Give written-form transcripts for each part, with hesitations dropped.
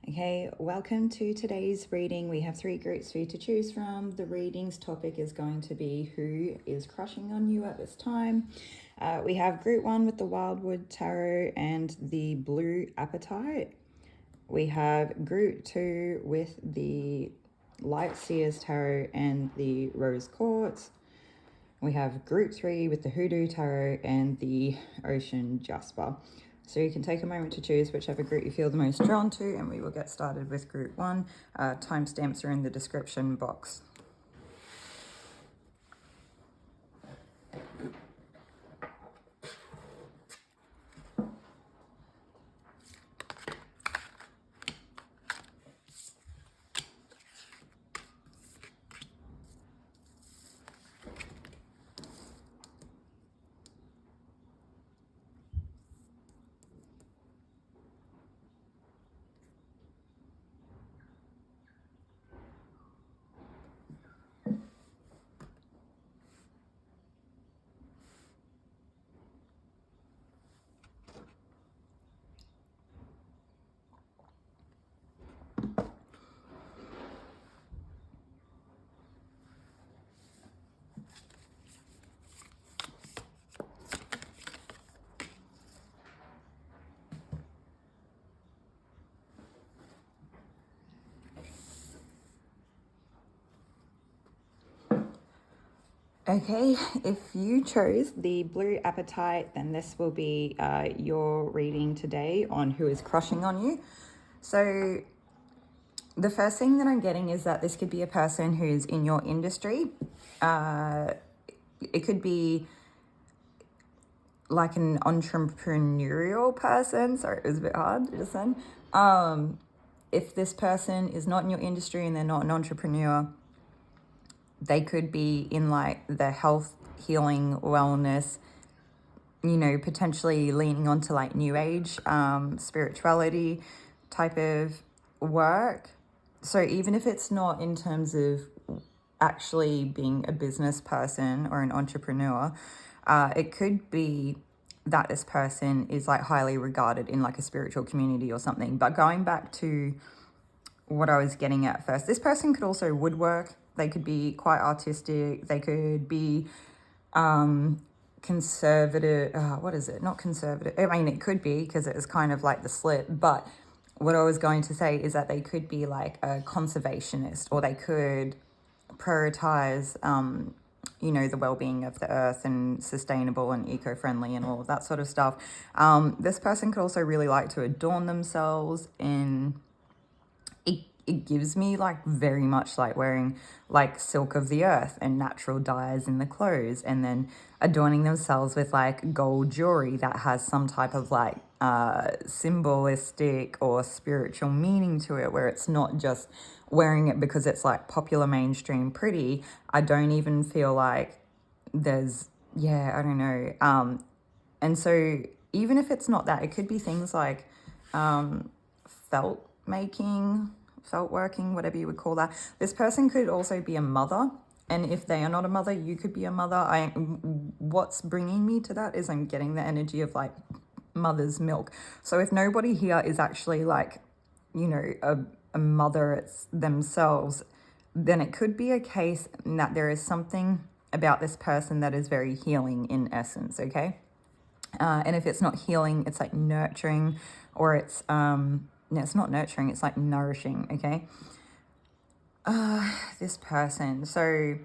Okay, welcome to today's reading. We have 3 groups for you to choose from. The reading's topic is going to be who is crushing on you at this time. We have group 1 with the Wildwood Tarot and the Blue Apatite. We have group 2 with the Light Seers Tarot and the Rose Quartz. We have group 3 with the Hoodoo Tarot and the Ocean Jasper. So you can take a moment to choose whichever group you feel the most drawn to, and we will get started with group 1. Timestamps are in the description box. Okay, if you chose the Blue Apatite, then this will be your reading today on who is crushing on you. So the first thing that I'm getting is that this could be a person who's in your industry. It could be like an entrepreneurial person. Sorry, it was a bit hard just then. If this person is not in your industry and they're not an entrepreneur, they could be in like the health, healing, wellness, potentially leaning onto like new age, spirituality type of work. So even if it's not in terms of actually being a business person or an entrepreneur, it could be that this person is like highly regarded in like a spiritual community or something. But going back to what I was getting at first, this person could also woodwork. They could be quite artistic. They could be conservative. What is it? Not conservative. I mean, it could be because it is kind of like the slip. But what I was going to say is that they could be like a conservationist, or they could prioritize, the well-being of the earth and sustainable and eco-friendly and all of that sort of stuff. This person could also really like to adorn themselves in... It gives me like very much like wearing like silk of the earth and natural dyes in the clothes, and then adorning themselves with like gold jewelry that has some type of like symbolistic or spiritual meaning to it, where it's not just wearing it because it's like popular, mainstream, pretty. I don't even feel like there's, I don't know. And so even if it's not that, it could be things like felt making, felt working, whatever you would call that. This person could also be a mother, and if they are not a mother, you could be a mother. What's bringing me to that is I'm getting the energy of like mother's milk. So if nobody here is actually like, a mother themselves, then it could be a case that there is something about this person that is very healing in essence, okay? And if it's not healing, it's like nurturing, or it's no, it's not nurturing, it's like nourishing, okay? This person. So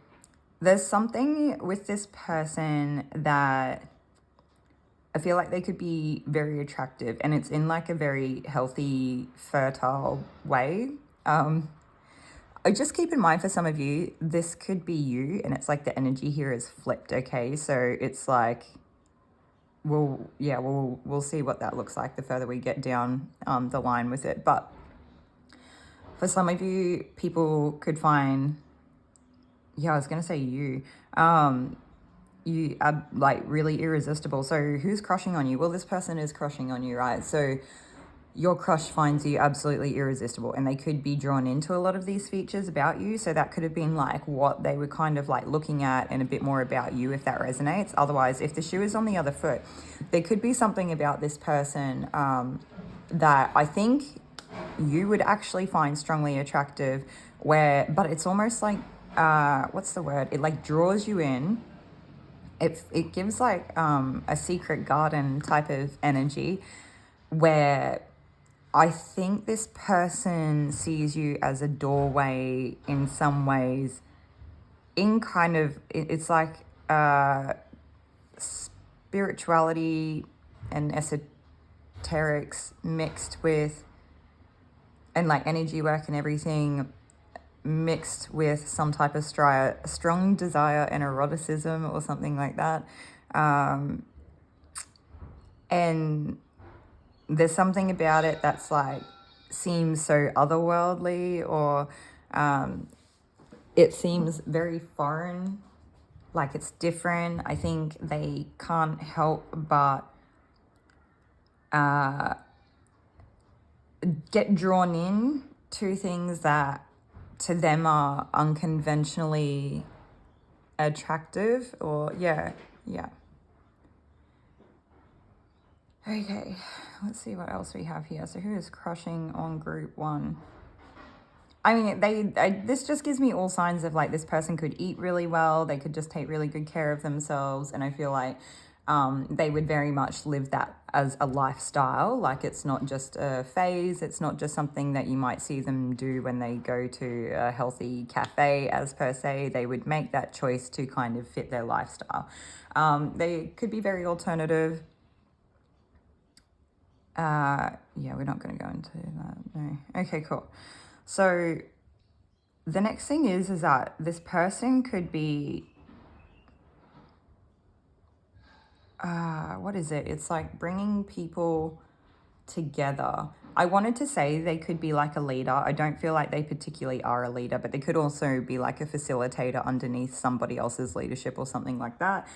there's something with this person that I feel like they could be very attractive, and it's in like a very healthy, fertile way. I just keep in mind for some of you, this could be you, and it's like the energy here is flipped, okay? So it's like... We'll see what that looks like the further we get down the line with it. But for some of you, people could find, I was going to say you are like really irresistible. So who's crushing on you? Well, this person is crushing on you, right? So your crush finds you absolutely irresistible, and they could be drawn into a lot of these features about you. So that could have been like what they were kind of like looking at, and a bit more about you if that resonates. Otherwise, if the shoe is on the other foot, there could be something about this person that I think you would actually find strongly attractive, but it's almost like, what's the word? It like draws you in. It gives like a secret garden type of energy where I think this person sees you as a doorway in some ways, in kind of, it's like spirituality and esoterics mixed with, and like energy work and everything mixed with some type of strong desire and eroticism or something like that. And there's something about it that's like seems so otherworldly, or it seems very foreign, like it's different. I think they can't help but get drawn in to things that to them are unconventionally attractive, or yeah. Okay, let's see what else we have here. So who is crushing on group one? I mean, this just gives me all signs of like this person could eat really well. They could just take really good care of themselves. And I feel like they would very much live that as a lifestyle. Like it's not just a phase. It's not just something that you might see them do when they go to a healthy cafe as per se. They would make that choice to kind of fit their lifestyle. They could be very alternative. Yeah, we're not going to go into that. No. Okay, cool. So the next thing is that this person could be, what is it? It's like bringing people together. I wanted to say they could be like a leader. I don't feel like they particularly are a leader, but they could also be like a facilitator underneath somebody else's leadership or something like that,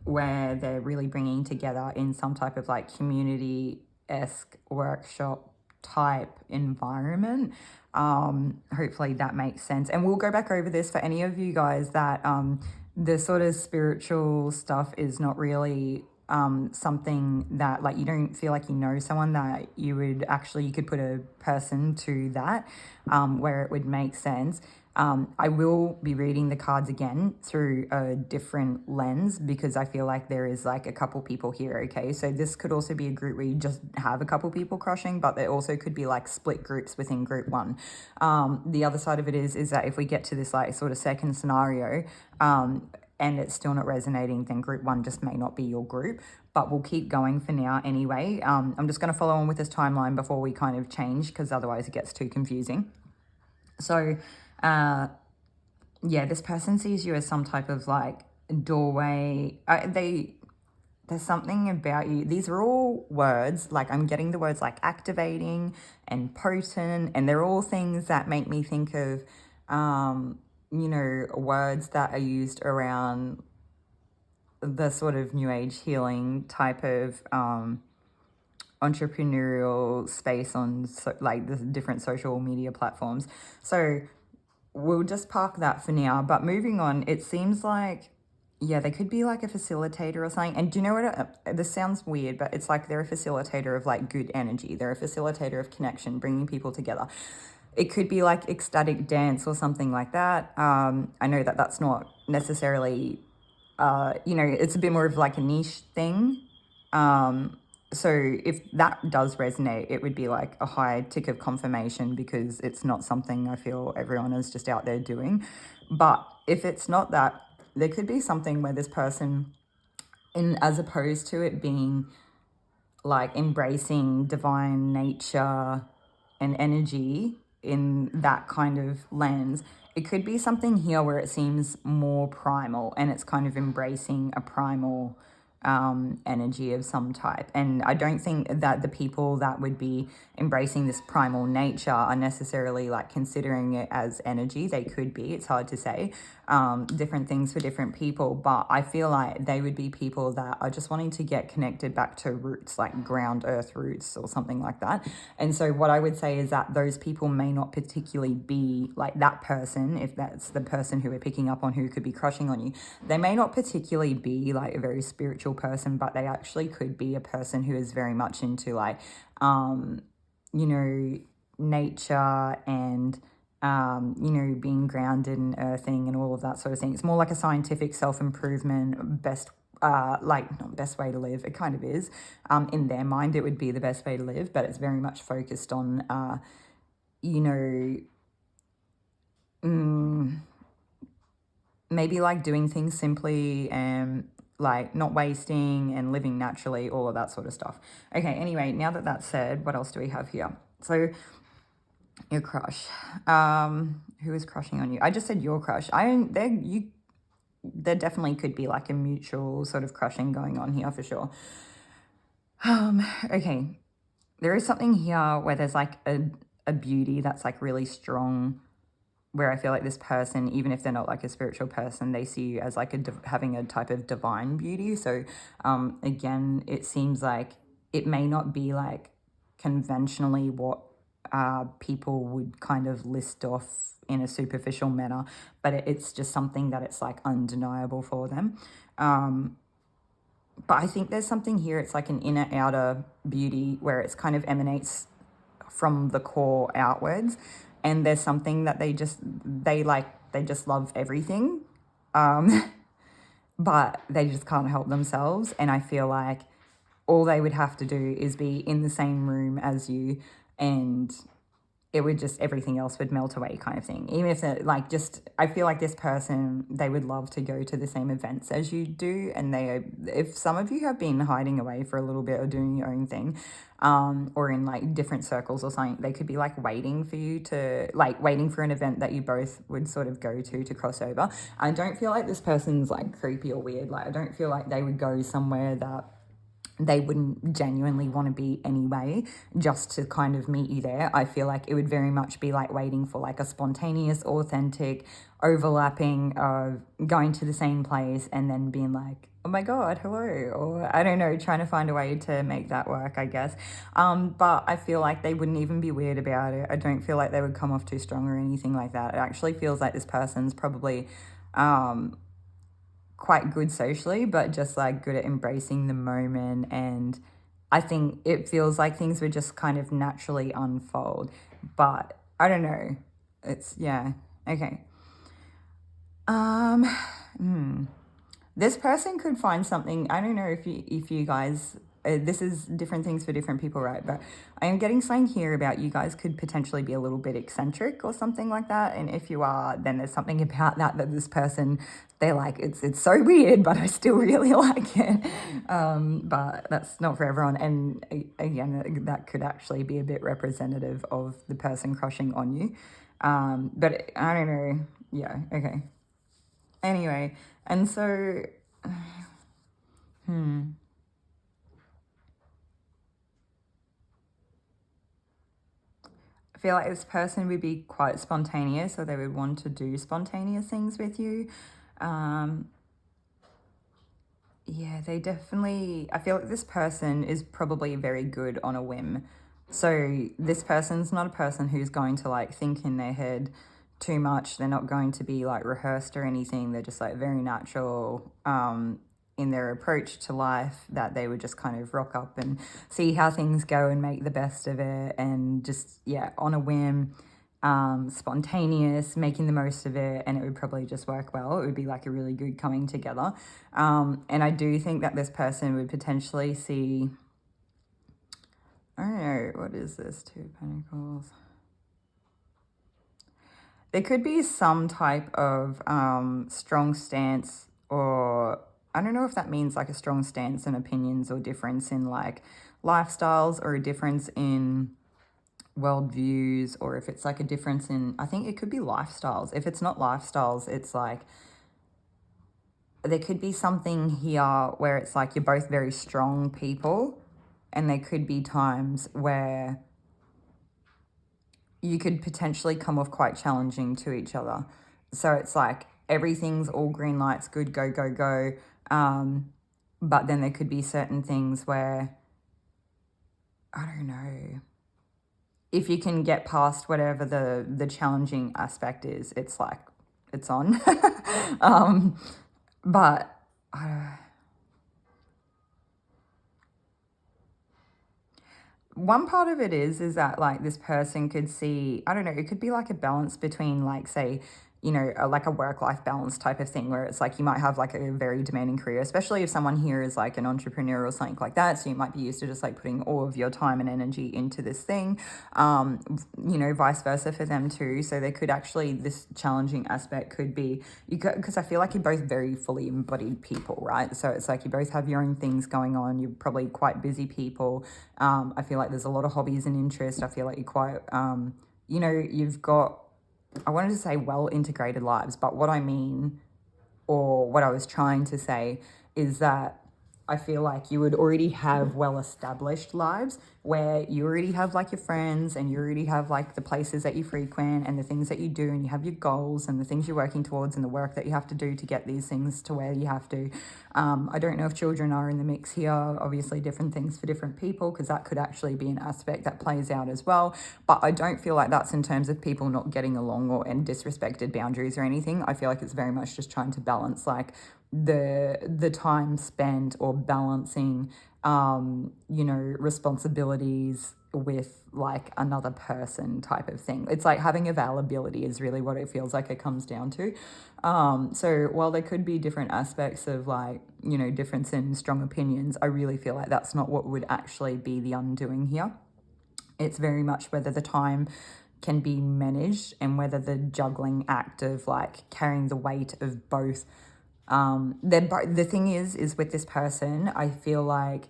where they're really bringing together in some type of like community-esque workshop type environment. Hopefully that makes sense. And we'll go back over this for any of you guys that the sort of spiritual stuff is not really something that like you don't feel like you know someone that you could put a person to that, where it would make sense. I will be reading the cards again through a different lens because I feel like there is like a couple people here, okay? So this could also be a group where you just have a couple people crushing, but there also could be like split groups within group one. The other side of it is that if we get to this like sort of second scenario, and it's still not resonating, then group one just may not be your group, but we'll keep going for now anyway. I'm just going to follow on with this timeline before we kind of change because otherwise it gets too confusing. So, yeah, this person sees you as some type of like doorway. There's something about you. These are all words, like I'm getting the words like activating and potent, and they're all things that make me think of, words that are used around the sort of new age healing type of entrepreneurial space on like the different social media platforms. So we'll just park that for now. But moving on, it seems like, yeah, they could be like a facilitator or something. And do you know what? This sounds weird, but it's like they're a facilitator of like good energy. They're a facilitator of connection, bringing people together. It could be like ecstatic dance or something like that. I know that that's not necessarily, it's a bit more of like a niche thing. So if that does resonate, it would be like a high tick of confirmation because it's not something I feel everyone is just out there doing. But if it's not that, there could be something where this person, as opposed to it being like embracing divine nature and energy in that kind of lens, it could be something here where it seems more primal and it's kind of embracing a primal energy of some type. And I don't think that the people that would be embracing this primal nature are necessarily like considering it as energy. They could be, it's hard to say, different things for different people, but I feel like they would be people that are just wanting to get connected back to roots, like ground earth roots or something like that. And so what I would say is that those people may not particularly be like that person, if that's the person who we're picking up on who could be crushing on you, they may not particularly be like a very spiritual person, but they actually could be a person who is very much into like, nature and, you know, being grounded and earthing and all of that sort of thing. It's more like a scientific self-improvement, best, like, not best way to live. It kind of is. In their mind, it would be the best way to live, but it's very much focused on, you know, maybe like doing things simply and like not wasting and living naturally, all of that sort of stuff. Okay, anyway, now that that's said, what else do we have here? So your crush. Who is crushing on you? I just said your crush. There definitely could be like a mutual sort of crushing going on here for sure. Okay. There is something here where there's like a beauty that's like really strong, where I feel like this person, even if they're not like a spiritual person, they see you as like having a type of divine beauty. So again, it seems like it may not be like conventionally what people would kind of list off in a superficial manner, but it's just something that it's like undeniable for them. But I think there's something here, it's like an inner outer beauty where it's kind of emanates from the core outwards, and there's something that they just love everything, but they just can't help themselves. And I feel like all they would have to do is be in the same room as you, and it would just, everything else would melt away kind of thing. Even if they're like, just, I feel like this person, they would love to go to the same events as you do. And if some of you have been hiding away for a little bit or doing your own thing, or in like different circles or something, they could be like waiting for you to, like waiting for an event that you both would sort of go to cross over. I don't feel like this person's like creepy or weird. Like, I don't feel like they would go somewhere that they wouldn't genuinely want to be anyway, just to kind of meet you there. I feel like it would very much be like waiting for like a spontaneous, authentic overlapping of going to the same place and then being like, oh my God, hello. Or I don't know, trying to find a way to make that work, I guess. But I feel like they wouldn't even be weird about it. I don't feel like they would come off too strong or anything like that. It actually feels like this person's probably quite good socially, but just like good at embracing the moment. And I think it feels like things would just kind of naturally unfold. But I don't know. It's, yeah. Okay. This person could find something. I don't know if you guys, this is different things for different people, right? But I am getting something here about you guys could potentially be a little bit eccentric or something like that. And if you are, then there's something about that this person, they're like, it's so weird, but I still really like it. But that's not for everyone. And again, that could actually be a bit representative of the person crushing on you. But I don't know. Yeah, okay. Anyway, and so, I feel like this person would be quite spontaneous, or they would want to do spontaneous things with you. Yeah, they definitely, I feel like this person is probably very good on a whim. So this person's not a person who's going to like think in their head too much. They're not going to be like rehearsed or anything. They're just like very natural in their approach to life, that they would just kind of rock up and see how things go and make the best of it, and just, yeah, on a whim, spontaneous, making the most of it, and it would probably just work well. It would be like a really good coming together. And I do think that this person would potentially see, I don't know, what is this? Two of Pentacles. There could be some type of strong stance, or I don't know if that means like a strong stance and opinions, or difference in like lifestyles, or a difference in worldviews, or if it's like a difference in, I think it could be lifestyles. If it's not lifestyles, it's like there could be something here where it's like you're both very strong people, and there could be times where you could potentially come off quite challenging to each other. So it's like everything's all green lights, good, go, go, go. But then there could be certain things where, I don't know, if you can get past whatever the challenging aspect is, it's like, it's on. But one part of it is that like this person could see, I don't know, it could be like a balance between like, say, you know, like a work-life balance type of thing where it's like you might have like a very demanding career, especially if someone here is like an entrepreneur or something like that. So you might be used to just like putting all of your time and energy into this thing, you know, vice versa for them too. So there could actually, this challenging aspect could be, because I feel like you're both very fully embodied people, right? So it's like you both have your own things going on. You're probably quite busy people. I feel like there's a lot of hobbies and interests. I feel like you're quite, you know, you've got, I wanted to say well integrated lives, but what I mean, or what I was trying to say, is that I feel like you would already have well established lives where you already have like your friends and you already have like the places that you frequent and the things that you do, and you have your goals and the things you're working towards and the work that you have to do to get these things to where you have to. I don't know if children are in the mix here, obviously different things for different people, because that could actually be an aspect that plays out as well. But I don't feel like that's in terms of people not getting along or and disrespected boundaries or anything. I feel like it's very much just trying to balance like the time spent, or balancing you know, responsibilities with like another person type of thing. It's like having availability is really what it feels like it comes down to. So while there could be different aspects of like, you know, difference in strong opinions, I really feel like that's not what would actually be the undoing here. It's very much whether the time can be managed and whether the juggling act of like carrying the weight of both. The thing is with this person, I feel like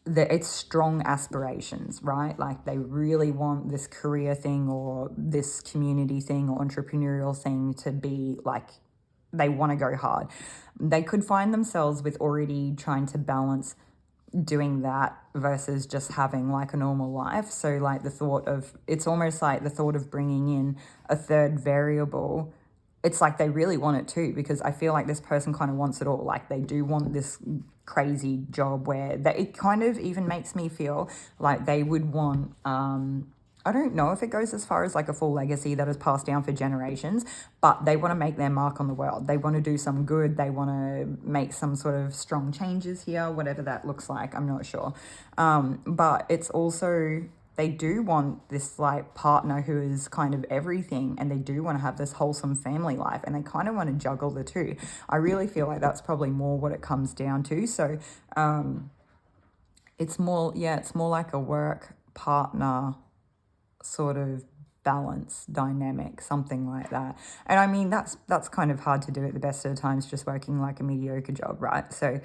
that it's strong aspirations, right? Like they really want this career thing or this community thing or entrepreneurial thing to be like, they want to go hard. They could find themselves with already trying to balance doing that versus just having like a normal life. So like the thought of, it's almost like the thought of bringing in a third variable, it's like they really want it too, because I feel like this person kind of wants it all. Like they do want this crazy job where they, it kind of even makes me feel like they would want, I don't know if it goes as far as like a full legacy that is passed down for generations, but they want to make their mark on the world. They want to do some good. They want to make some sort of strong changes here, whatever that looks like. I'm not sure. But it's also, they do want this like partner who is kind of everything, and they do want to have this wholesome family life, and they kind of want to juggle the two. I really feel like that's probably more what it comes down to. So it's more, yeah, it's more like a work partner sort of balance dynamic, something like that. And I mean, that's kind of hard to do at the best of the times, just working like a mediocre job, right? So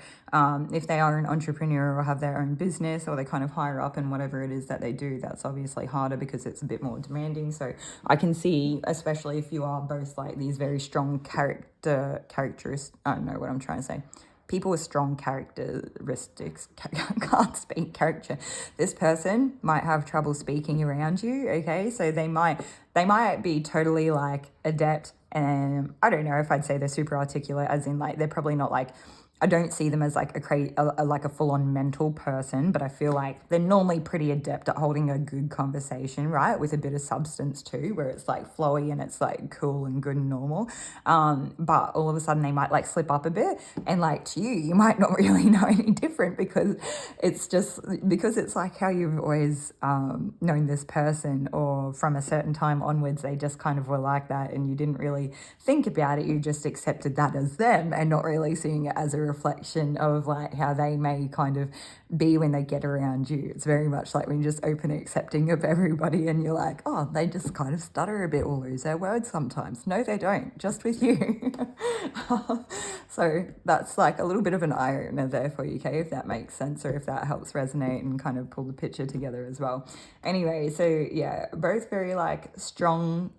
if they are an entrepreneur or have their own business, or they kind of higher up in whatever it is that they do, that's obviously harder because it's a bit more demanding. So I can see, especially if you are both like these very strong characteristics, I don't know what I'm trying to say, people with strong characteristics, can't speak character. This person might have trouble speaking around you, okay? So they might be totally like adept, and I don't know if I'd say they're super articulate, as in like they're probably not like, I don't see them as like like a full-on mental person, but I feel like they're normally pretty adept at holding a good conversation, right? With a bit of substance too, where it's like flowy and it's like cool and good and normal. But all of a sudden they might like slip up a bit, and like to you might not really know any different, because it's like how you've always known this person, or from a certain time onwards they just kind of were like that, and you didn't really think about it. You just accepted that as them, and not really seeing it as a reflection of like how they may kind of be when they get around you. It's very much like when you just open accepting of everybody, and you're like, oh, they just kind of stutter a bit or lose their words sometimes. No, they don't, just with you. So that's like a little bit of an eye opener there for you, okay, if that makes sense, or if that helps resonate and kind of pull the picture together as well. Anyway, so yeah, both very like strong,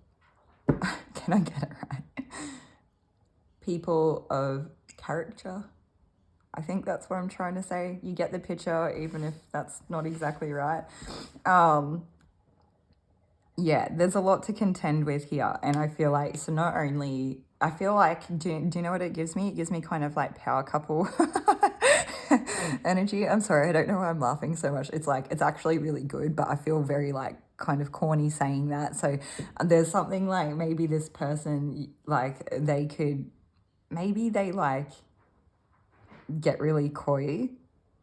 can I get it right? People of character. I think that's what I'm trying to say. You get the picture, even if that's not exactly right. Yeah, there's a lot to contend with here. And I feel like, so not only, I feel like, do you know what it gives me? It gives me kind of like power couple energy. I'm sorry, I don't know why I'm laughing so much. It's like, it's actually really good, but I feel very like kind of corny saying that. So there's something like maybe this person, like they could, maybe they like get really coy,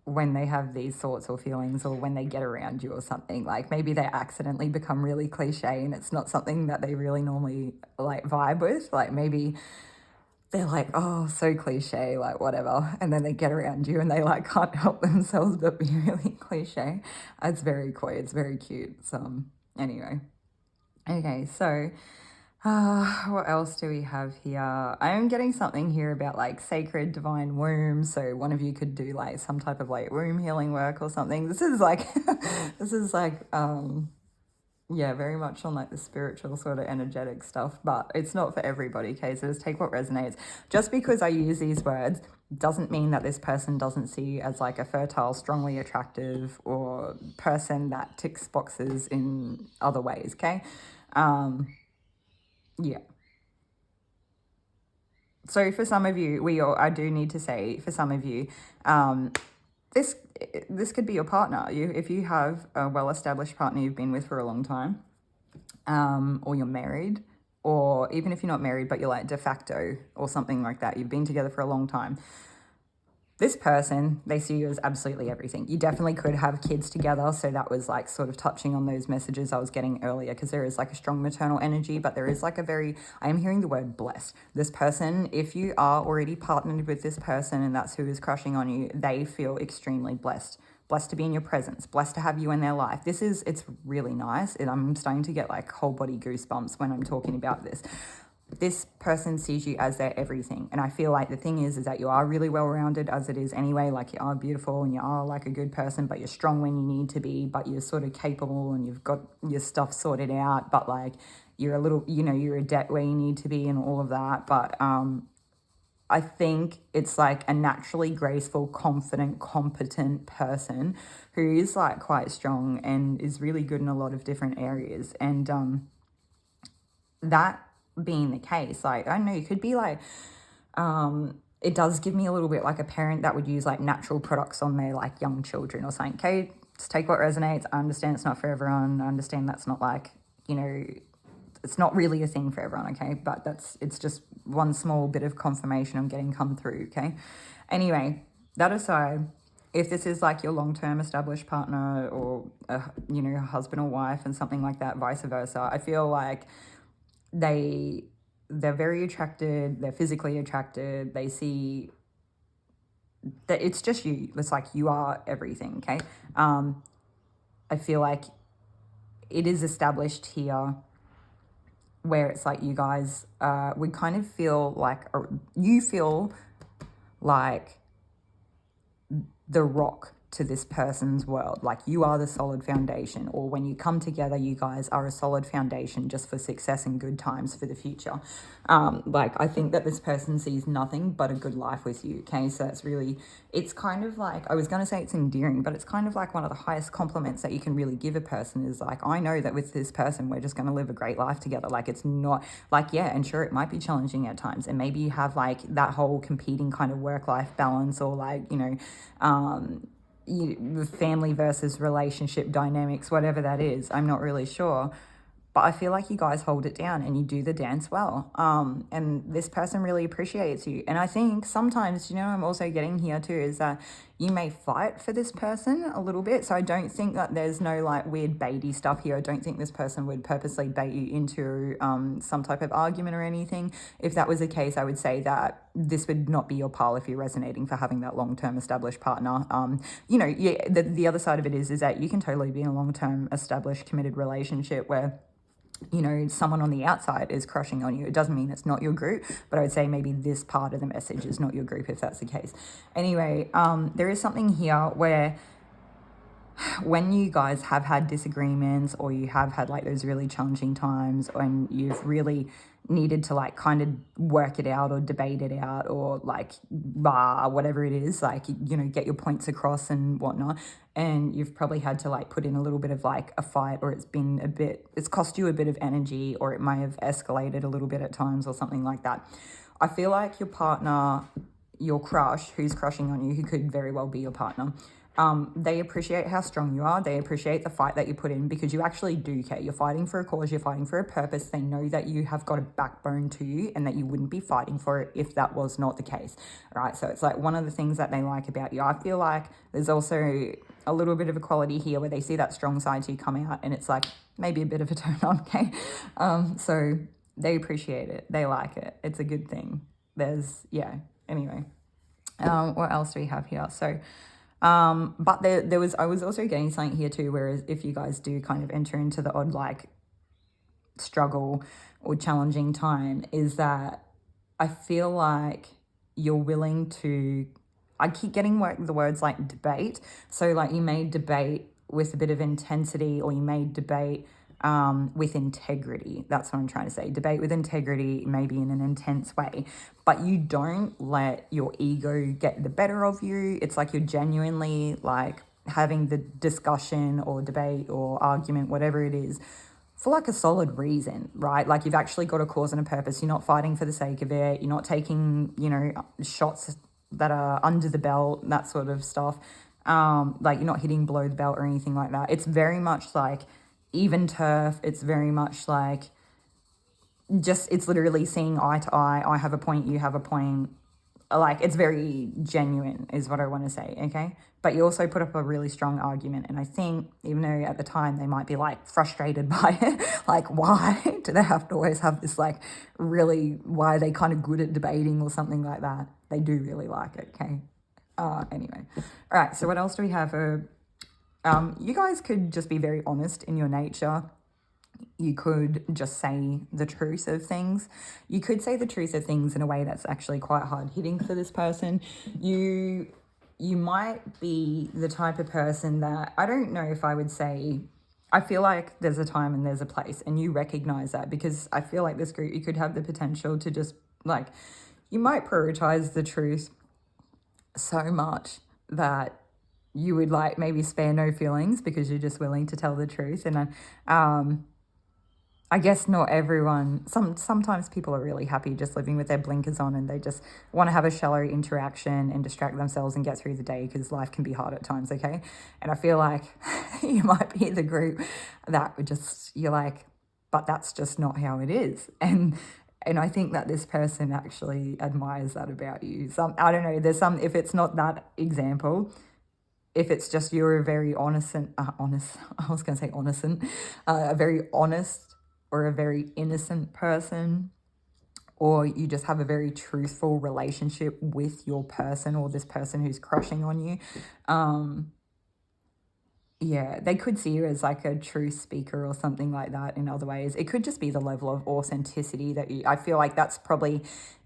when they have these thoughts or feelings, or when they get around you or something. Like maybe they accidentally become really cliche and it's not something that they really normally like vibe with. Like maybe they're like, oh, so cliche, like whatever. And then they get around you and they like can't help themselves but be really cliche. It's very coy, it's very cute. So anyway. Okay, so what else do we have here? I'm getting something here about like sacred divine womb. So one of you could do like some type of like womb healing work or something. This is like this is like yeah, very much on like the spiritual sort of energetic stuff, but it's not for everybody, okay? So just take what resonates. Just because I use these words doesn't mean that this person doesn't see you as like a fertile, strongly attractive or person that ticks boxes in other ways, okay? Yeah. So for some of you, I do need to say, for some of you, this this could be your partner. If you have a well-established partner you've been with for a long time, or you're married, or even if you're not married, but you're like de facto or something like that, you've been together for a long time. This person, they see you as absolutely everything. You definitely could have kids together. So that was like sort of touching on those messages I was getting earlier, because there is like a strong maternal energy, but there is like I am hearing the word blessed. This person, if you are already partnered with this person and that's who is crushing on you, they feel extremely blessed. Blessed to be in your presence, blessed to have you in their life. It's really nice. And I'm starting to get like whole body goosebumps when I'm talking about this. This person sees you as their everything. And I feel like the thing is that you are really well-rounded as it is anyway. Like you are beautiful and you are like a good person, but you're strong when you need to be, but you're sort of capable and you've got your stuff sorted out, but like you're a little, you're a debt where you need to be and all of that. But I think it's like a naturally graceful, confident, competent person who is like quite strong and is really good in a lot of different areas. And that being the case, like, I don't know, you could be like, it does give me a little bit like a parent that would use like natural products on their like young children or something. Okay, just take what resonates. I understand it's not for everyone. I understand that's not like, it's not really a thing for everyone, okay? But it's just one small bit of confirmation I'm getting come through, okay? Anyway, that aside, if this is like your long-term established partner or, husband or wife and something like that, vice versa, I feel like they're very attracted, they're physically attracted, they see that it's just you. It's like you are everything, okay? I feel like it is established here where it's like you guys would kind of feel like, you feel like the rock to this person's world. Like you are the solid foundation, or when you come together, you guys are a solid foundation just for success and good times for the future. Like I think that this person sees nothing but a good life with you, okay? So it's kind of like, I was going to say it's endearing, but it's kind of like one of the highest compliments that you can really give a person is like, I know that with this person, we're just going to live a great life together. Like it's not like, yeah, and sure, it might be challenging at times. And maybe you have like that whole competing kind of work-life balance, or like, family versus relationship dynamics, whatever that is, I'm not really sure. But I feel like you guys hold it down and you do the dance well. And this person really appreciates you. And I think sometimes, I'm also getting here too, is that you may fight for this person a little bit. So I don't think that there's no like weird baity stuff here. I don't think this person would purposely bait you into some type of argument or anything. If that was the case, I would say that this would not be your pile if you're resonating for having that long-term established partner. The other side of it is that you can totally be in a long-term established committed relationship where someone on the outside is crushing on you. It doesn't mean it's not your group, but I would say maybe this part of the message is not your group if that's the case. Anyway, there is something here where when you guys have had disagreements, or you have had like those really challenging times, and you've really needed to like kind of work it out or debate it out, or like whatever it is, like get your points across and whatnot, and you've probably had to like put in a little bit of like a fight, or it's cost you a bit of energy, or it may have escalated a little bit at times or something like that. I feel like your partner, your crush who's crushing on you, who could very well be your partner, They appreciate how strong you are. They appreciate the fight that you put in because you actually do care. You're fighting for a cause. You're fighting for a purpose. They know that you have got a backbone to you and that you wouldn't be fighting for it if that was not the case. All right. So it's like one of the things that they like about you. I feel like there's also a little bit of a quality here where they see that strong side to you come out and it's like maybe a bit of a turn on. Okay. So they appreciate it. They like it. It's a good thing. Anyway. What else do we have here? So, but I was also getting something here too, whereas if you guys do kind of enter into the odd like struggle or challenging time, is that I feel like you're willing to, I keep getting the words like debate. So like you may debate with a bit of intensity or you may debate with integrity. That's what I'm trying to say. Debate with integrity, maybe in an intense way, but you don't let your ego get the better of you. It's like you're genuinely like having the discussion or debate or argument, whatever it is, for like a solid reason, right? Like you've actually got a cause and a purpose. You're not fighting for the sake of it. You're not taking, shots that are under the belt, that sort of stuff. Like you're not hitting below the belt or anything like that. It's very much like even turf. It's very much like it's literally seeing eye to eye. I have a point, you have a point. Like it's very genuine is what I want to say, okay? But you also put up a really strong argument. And I think even though at the time they might be like frustrated by it, like why do they have to always have this like really, why are they kind of good at debating or something like that? They do really like it, okay? Anyway. All right, so what else do we have? You guys could just be very honest in your nature. You could just say the truth of things. You could say the truth of things in a way that's actually quite hard hitting for this person. You might be the type of person that, I don't know if I would say, I feel like there's a time and there's a place and you recognize that, because I feel like this group, you could have the potential to just like, you might prioritize the truth so much that you would like maybe spare no feelings because you're just willing to tell the truth. And I guess not everyone, sometimes people are really happy just living with their blinkers on and they just want to have a shallow interaction and distract themselves and get through the day because life can be hard at times, okay? And I feel like you might be the group that would just, you're like, but that's just not how it is. And I think that this person actually admires that about you. I don't know, if it's not that example, if it's just you're a very honest, a very honest or a very innocent person, or you just have a very truthful relationship with your person or this person who's crushing on you, they could see you as like a true speaker or something like that in other ways. It could just be the level of authenticity that I feel like that's probably,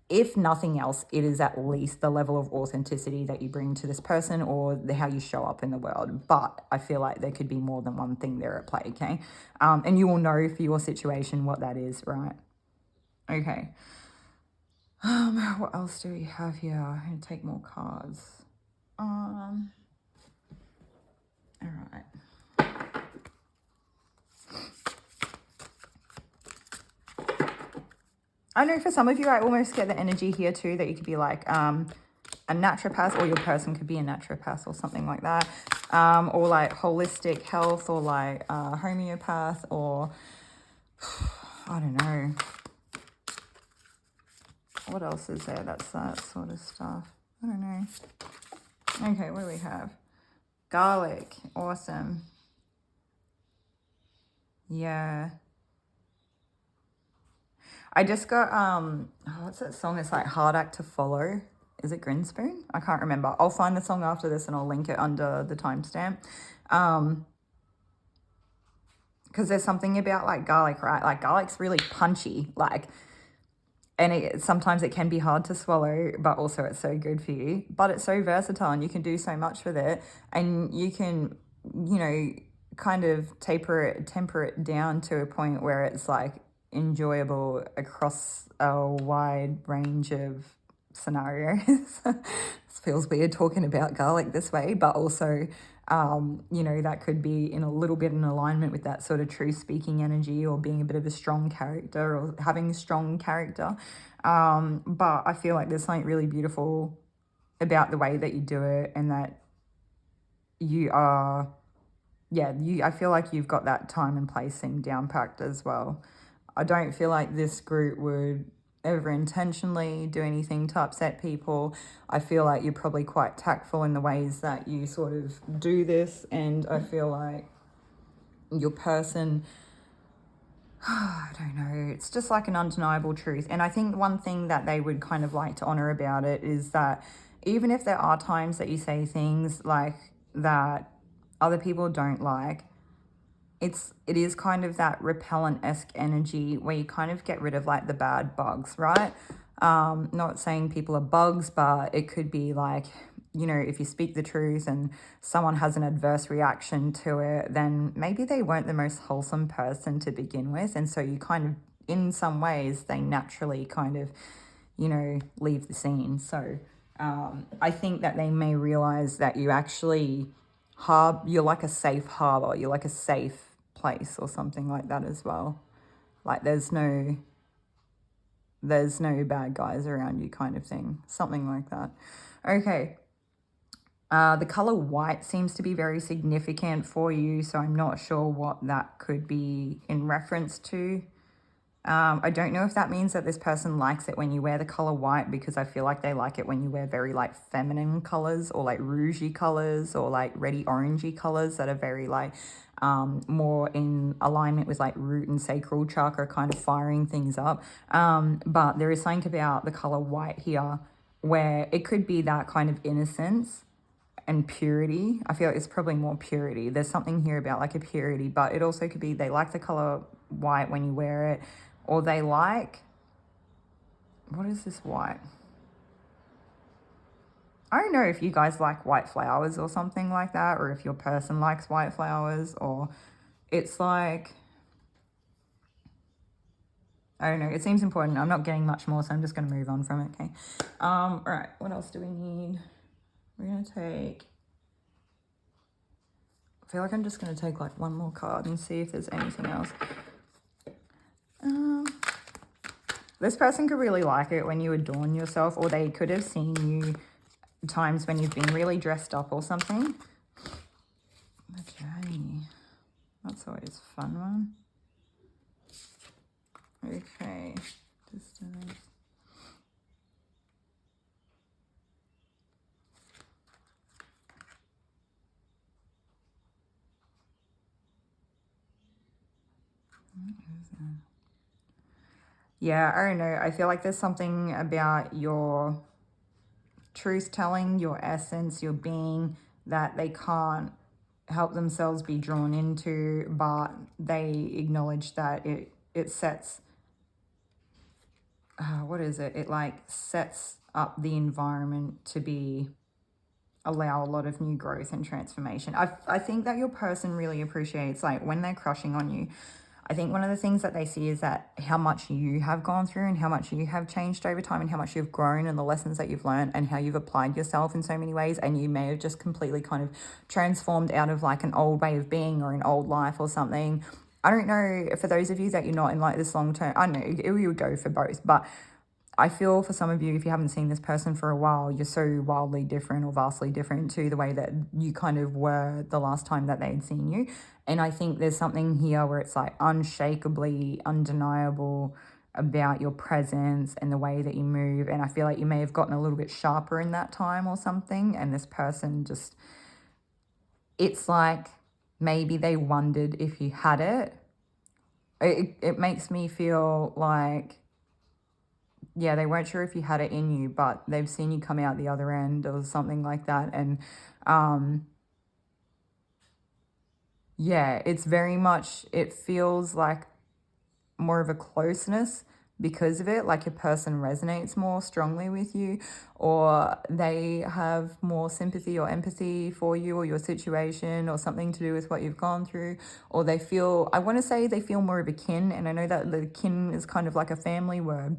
if nothing else, it is at least the level of authenticity that you bring to this person or how you show up in the world. But I feel like there could be more than one thing there at play, okay? And you will know for your situation what that is, right? Okay. What else do we have here? I'm going to take more cards. All right. I know for some of you, I almost get the energy here too that you could be like a naturopath, or your person could be a naturopath or something like that, or like holistic health, or like homeopath, or I don't know. What else is there? That's that sort of stuff. I don't know. Okay, what do we have? Garlic. Awesome. Yeah. I just got, what's that song? It's like Hard Act to Follow. Is it Grinspoon? I can't remember. I'll find the song after this and I'll link it under the timestamp. Because there's something about like garlic, right? Like garlic's really punchy, like, and sometimes it can be hard to swallow, but also it's so good for you. But it's so versatile and you can do so much with it. And you can, kind of temper it down to a point where it's like enjoyable across a wide range of scenarios. It feels weird talking about garlic this way, but also, that could be in a little bit in alignment with that sort of true speaking energy, or being a bit of a strong character, or having strong character. But I feel like there's something really beautiful about the way that you do it, and that you are, yeah, I feel like you've got that time and place thing down packed as well. I don't feel like this group would ever intentionally do anything to upset people. I feel like you're probably quite tactful in the ways that you sort of do this, and I feel like your person, I don't know, it's just like an undeniable truth. And I think one thing that they would kind of like to honor about it is that even if there are times that you say things like that other people don't like, it is kind of that repellent-esque energy where you kind of get rid of like the bad bugs, right? Not saying people are bugs, but it could be like, you know, if you speak the truth and someone has an adverse reaction to it, then maybe they weren't the most wholesome person to begin with. And so you kind of, in some ways, they naturally kind of, you know, leave the scene. So I think that they may realize that you actually you're like a safe harbor, you're like a safe place or something like that as well. Like there's no bad guys around you kind of thing, something like that. Okay. The color white seems to be very significant for you, so I'm not sure what that could be in reference to. I don't know if that means that this person likes it when you wear the color white, because I feel like they like it when you wear very like feminine colors or like rougey colors or like reddy orangey colors that are very like more in alignment with like root and sacral chakra, kind of firing things up. But there is something about the color white here where it could be that kind of innocence and purity. I feel like it's probably more purity. There's something here about like a purity, but it also could be they like the color white when you wear it, or they like, what is this white? I don't know if you guys like white flowers or something like that, or if your person likes white flowers, or it's like, I don't know. It seems important. I'm not getting much more, so I'm just going to move on from it, okay? All right, what else do we need? We're going to take, I feel like I'm just going to take like one more card and see if there's anything else. This person could really like it when you adorn yourself, or they could have seen you times when you've been really dressed up or something. Okay. That's always a fun one. Okay. Distance. What is that? Yeah, I don't know. I feel like there's something about your truth telling, your essence, your being, that they can't help themselves be drawn into, but they acknowledge that it sets, what is it? It like sets up the environment to allow a lot of new growth and transformation. I think that your person really appreciates like when they're crushing on you. I think one of the things that they see is that how much you have gone through and how much you have changed over time and how much you've grown and the lessons that you've learned and how you've applied yourself in so many ways. And you may have just completely kind of transformed out of like an old way of being or an old life or something. I don't know, for those of you that you're not in like this long term, I know it would go for both, but I feel for some of you, if you haven't seen this person for a while, you're so wildly different or vastly different to the way that you kind of were the last time that they'd seen you. And I think there's something here where it's like unshakably undeniable about your presence and the way that you move. And I feel like you may have gotten a little bit sharper in that time or something. And this person just, it's like maybe they wondered if you had it. It makes me feel like, yeah, they weren't sure if you had it in you, but they've seen you come out the other end or something like that. And yeah, it's very much, it feels like more of a closeness because of it, like your person resonates more strongly with you, or they have more sympathy or empathy for you or your situation or something to do with what you've gone through, or they feel, I want to say they feel more of a kin. And I know that the kin is kind of like a family word,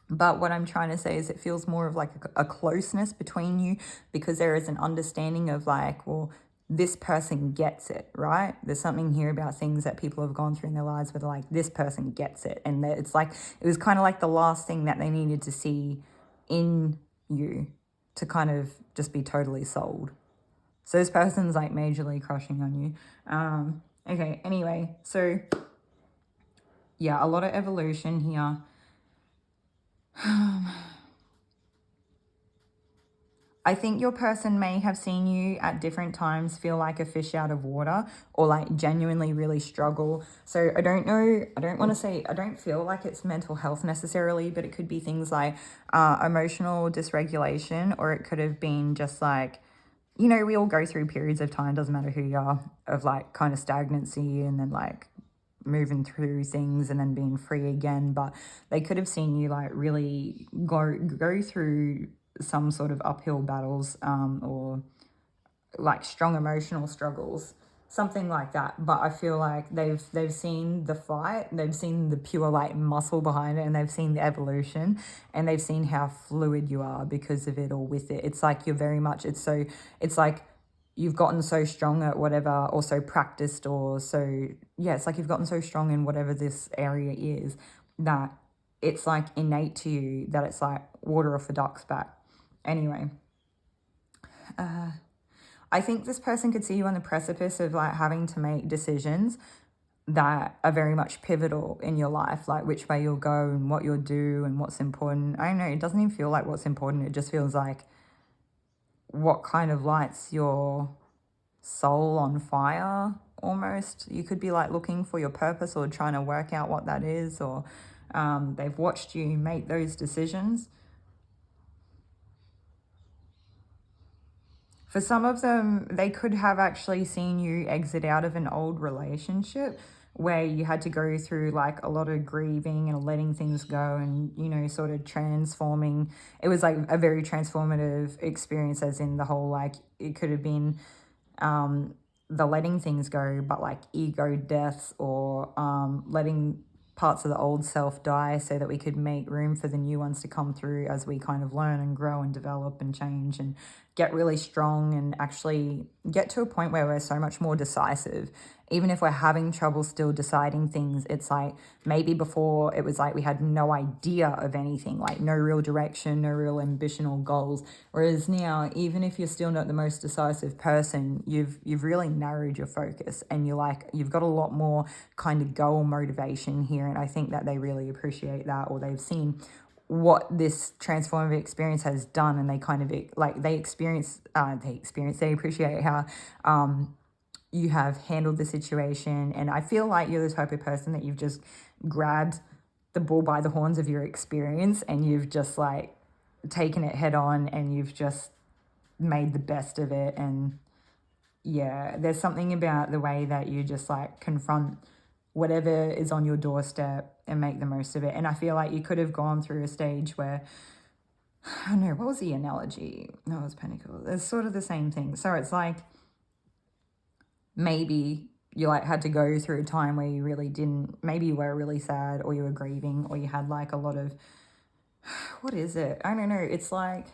but what I'm trying to say is it feels more of like a closeness between you, because there is an understanding of like, well, this person gets it, right? There's something here about things that people have gone through in their lives where they're like, this person gets it. And it's like, it was kind of like the last thing that they needed to see in you to kind of just be totally sold. So this person's like majorly crushing on you. Okay, anyway, so yeah, a lot of evolution here. I think your person may have seen you at different times feel like a fish out of water, or like genuinely really struggle. So I don't know, I don't want to say, I don't feel like it's mental health necessarily, but it could be things like emotional dysregulation, or it could have been just like, you know, we all go through periods of time, doesn't matter who you are, of like kind of stagnancy and then like moving through things and then being free again. But they could have seen you like really go through some sort of uphill battles, or like strong emotional struggles, something like that. But I feel like they've seen the fight, they've seen the pure like muscle behind it, and they've seen the evolution, and they've seen how fluid you are because of it or with it. It's like you're very much, it's like you've gotten so strong at whatever, or so practiced, or so, yeah, it's like you've gotten so strong in whatever this area is, that it's like innate to you, that it's like water off a duck's back. Anyway, I think this person could see you on the precipice of like having to make decisions that are very much pivotal in your life, like which way you'll go and what you'll do and what's important. I don't know, it doesn't even feel like what's important. It just feels like what kind of lights your soul on fire almost. You could be like looking for your purpose or trying to work out what that is, or they've watched you make those decisions. For some of them, they could have actually seen you exit out of an old relationship where you had to go through like a lot of grieving and letting things go, and, you know, sort of transforming. It was like a very transformative experience, as in the whole, like, it could have been the letting things go, but like ego deaths, or letting parts of the old self die so that we could make room for the new ones to come through as we kind of learn and grow and develop and change and get really strong, and actually get to a point where we're so much more decisive. Even if we're having trouble still deciding things, it's like maybe before it was like we had no idea of anything, like no real direction, no real ambition or goals. Whereas now, even if you're still not the most decisive person, you've really narrowed your focus, and you've got a lot more kind of goal motivation here. And I think that they really appreciate that, or they've seen what this transformative experience has done, and they kind of like they appreciate how you have handled the situation. And I feel like you're the type of person that you've just grabbed the bull by the horns of your experience, and you've just like taken it head on, and you've just made the best of it. And yeah, there's something about the way that you just like confront whatever is on your doorstep and make the most of it. And I feel like you could have gone through a stage where, I don't know, what was the analogy? No, it was Pentacle. It's sort of the same thing. So it's like, maybe you like had to go through a time where you really didn't, maybe you were really sad, or you were grieving, or you had like a lot of, what is it? I don't know. It's like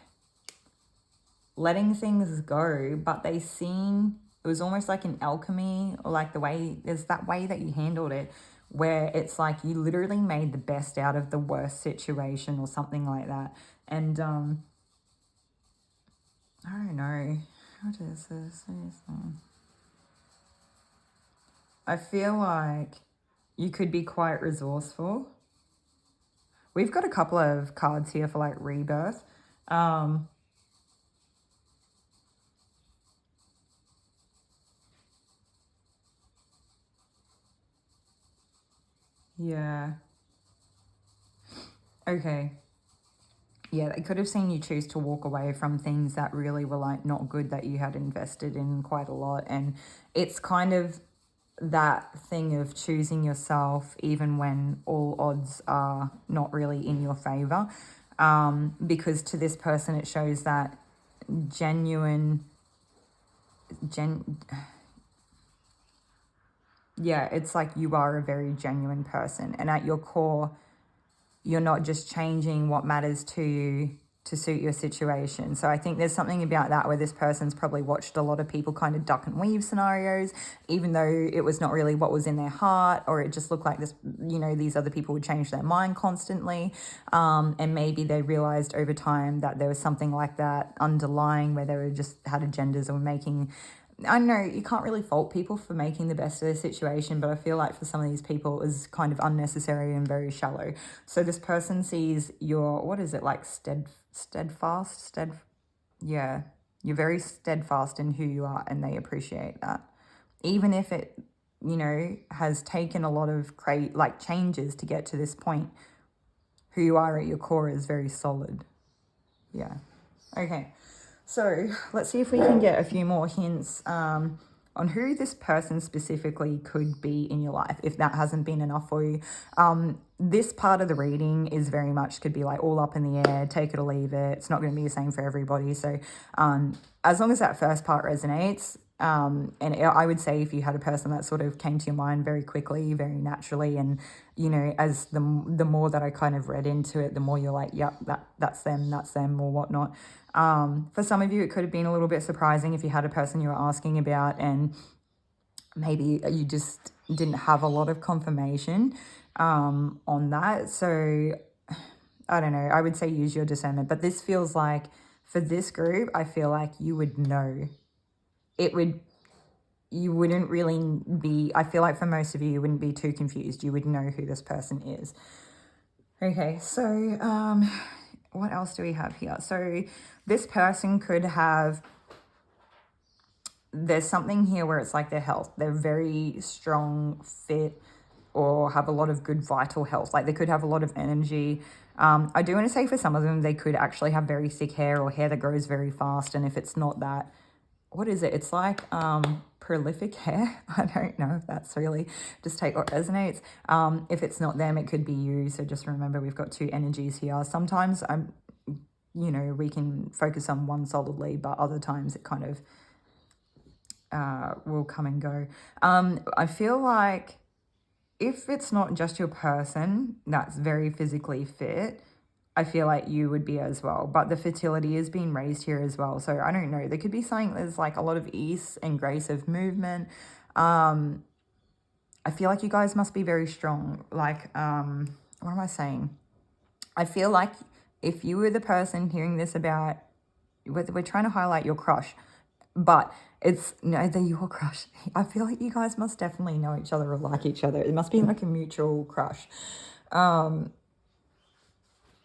letting things go, but they seem, it was almost like an alchemy, or like the way, there's that way that you handled it, where it's like you literally made the best out of the worst situation, or something like that. And I don't know, what is this? I feel like you could be quite resourceful. We've got a couple of cards here for like rebirth. Yeah. Okay. Yeah, they could have seen you choose to walk away from things that really were like not good, that you had invested in quite a lot. And it's kind of that thing of choosing yourself even when all odds are not really in your favor. Because to this person, it shows that yeah, it's like you are a very genuine person. And at your core, you're not just changing what matters to you to suit your situation. So I think there's something about that where this person's probably watched a lot of people kind of duck and weave scenarios, even though it was not really what was in their heart, or it just looked like this, you know, these other people would change their mind constantly. And maybe they realized over time that there was something like that underlying where they were just had agendas or making, I know you can't really fault people for making the best of their situation, but I feel like for some of these people it was kind of unnecessary and very shallow. So this person sees your, what is it, like yeah, you're very steadfast in who you are, and they appreciate that. Even if it, you know, has taken a lot of changes to get to this point, who you are at your core is very solid. Yeah. Okay. So let's see if we can get a few more hints on who this person specifically could be in your life, if that hasn't been enough for you. This part of the reading is very much could be like all up in the air, take it or leave it. It's not going to be the same for everybody. So as long as that first part resonates, and I would say if you had a person that sort of came to your mind very quickly, very naturally, and, you know, as the more that I kind of read into it, the more you're like, yep, that's them or whatnot. For some of you, it could have been a little bit surprising if you had a person you were asking about and maybe you just didn't have a lot of confirmation on that. So I don't know, I would say use your discernment, but this feels like for this group, I feel like you would know. You wouldn't really be, I feel like for most of you, you wouldn't be too confused. You would know who this person is. Okay, so what else do we have here? So this person could have, there's something here where it's like their health. They're very strong, fit, or have a lot of good vital health. Like they could have a lot of energy. I do want to say for some of them, they could actually have very thick hair or hair that grows very fast. And if it's not that, what is it? It's like prolific hair. I don't know if that's really, just take what resonates. If it's not them, it could be you. So just remember, we've got two energies here. Sometimes we can focus on one solidly, but other times it kind of will come and go. I feel like if it's not just your person that's very physically fit, I feel like you would be as well. But the fertility is being raised here as well. So I don't know. There could be something, there's like a lot of ease and grace of movement. I feel like you guys must be very strong. Like, what am I saying? I feel like if you were the person hearing this about, we're trying to highlight your crush, but it's no, they're your crush. I feel like you guys must definitely know each other or like each other. It must be like a mutual crush.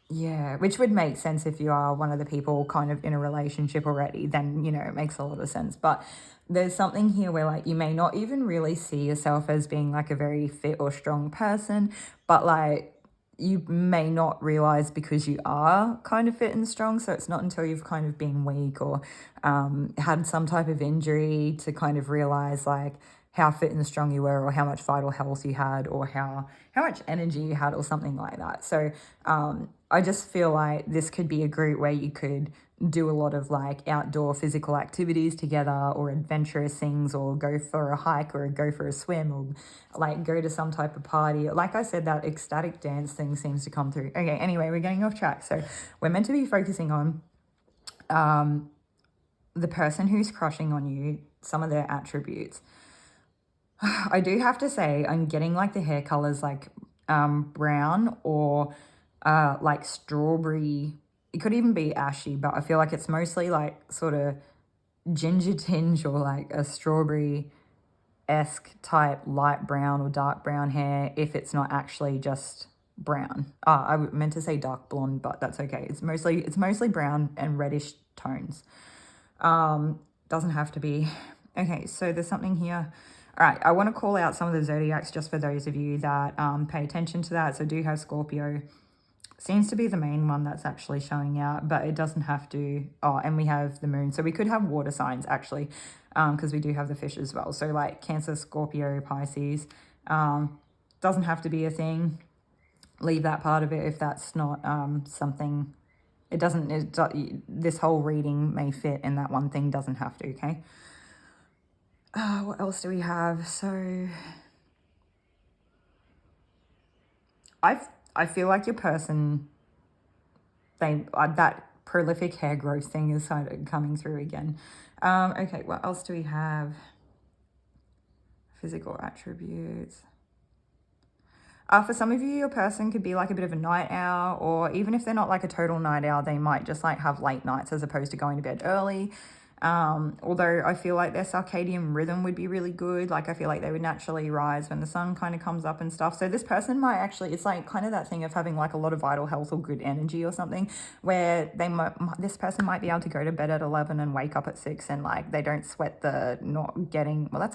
Yeah, which would make sense if you are one of the people kind of in a relationship already, then, you know, it makes a lot of sense. But there's something here where like you may not even really see yourself as being like a very fit or strong person, but like you may not realize because you are kind of fit and strong. So it's not until you've kind of been weak or had some type of injury to kind of realize like how fit and strong you were or how much vital health you had or how much energy you had or something like that. So I just feel like this could be a group where you could do a lot of like outdoor physical activities together or adventurous things or go for a hike or go for a swim or like go to some type of party. Like I said, that ecstatic dance thing seems to come through. Okay, anyway, we're getting off track. So we're meant to be focusing on the person who's crushing on you, some of their attributes. I do have to say I'm getting like the hair colors like brown or like strawberry. It could even be ashy, but I feel like it's mostly like sort of ginger tinge or like a strawberry-esque type light brown or dark brown hair if it's not actually just brown. I meant to say dark blonde, but that's okay. It's mostly brown and reddish tones. Doesn't have to be. Okay, so there's something here. All right, I want to call out some of the zodiacs just for those of you that pay attention to that. So do have Scorpio. Seems to be the main one that's actually showing out, but it doesn't have to. Oh, and we have the moon. So we could have water signs actually, because we do have the fish as well. So like Cancer, Scorpio, Pisces. Doesn't have to be a thing. Leave that part of it if that's not something. It doesn't, this whole reading may fit and that one thing doesn't have to, okay? What else do we have? So I feel like your person, that prolific hair growth thing is kind of coming through again. Okay, what else do we have? Physical attributes. For some of you, your person could be like a bit of a night owl, or even if they're not like a total night owl, they might just like have late nights as opposed to going to bed early. Although I feel like their circadian rhythm would be really good. Like I feel like they would naturally rise when the sun kind of comes up and stuff. So this person might actually, it's like kind of that thing of having like a lot of vital health or good energy or something, where this person might be able to go to bed at 11 and wake up at 6, and like they don't sweat the not getting, well, that's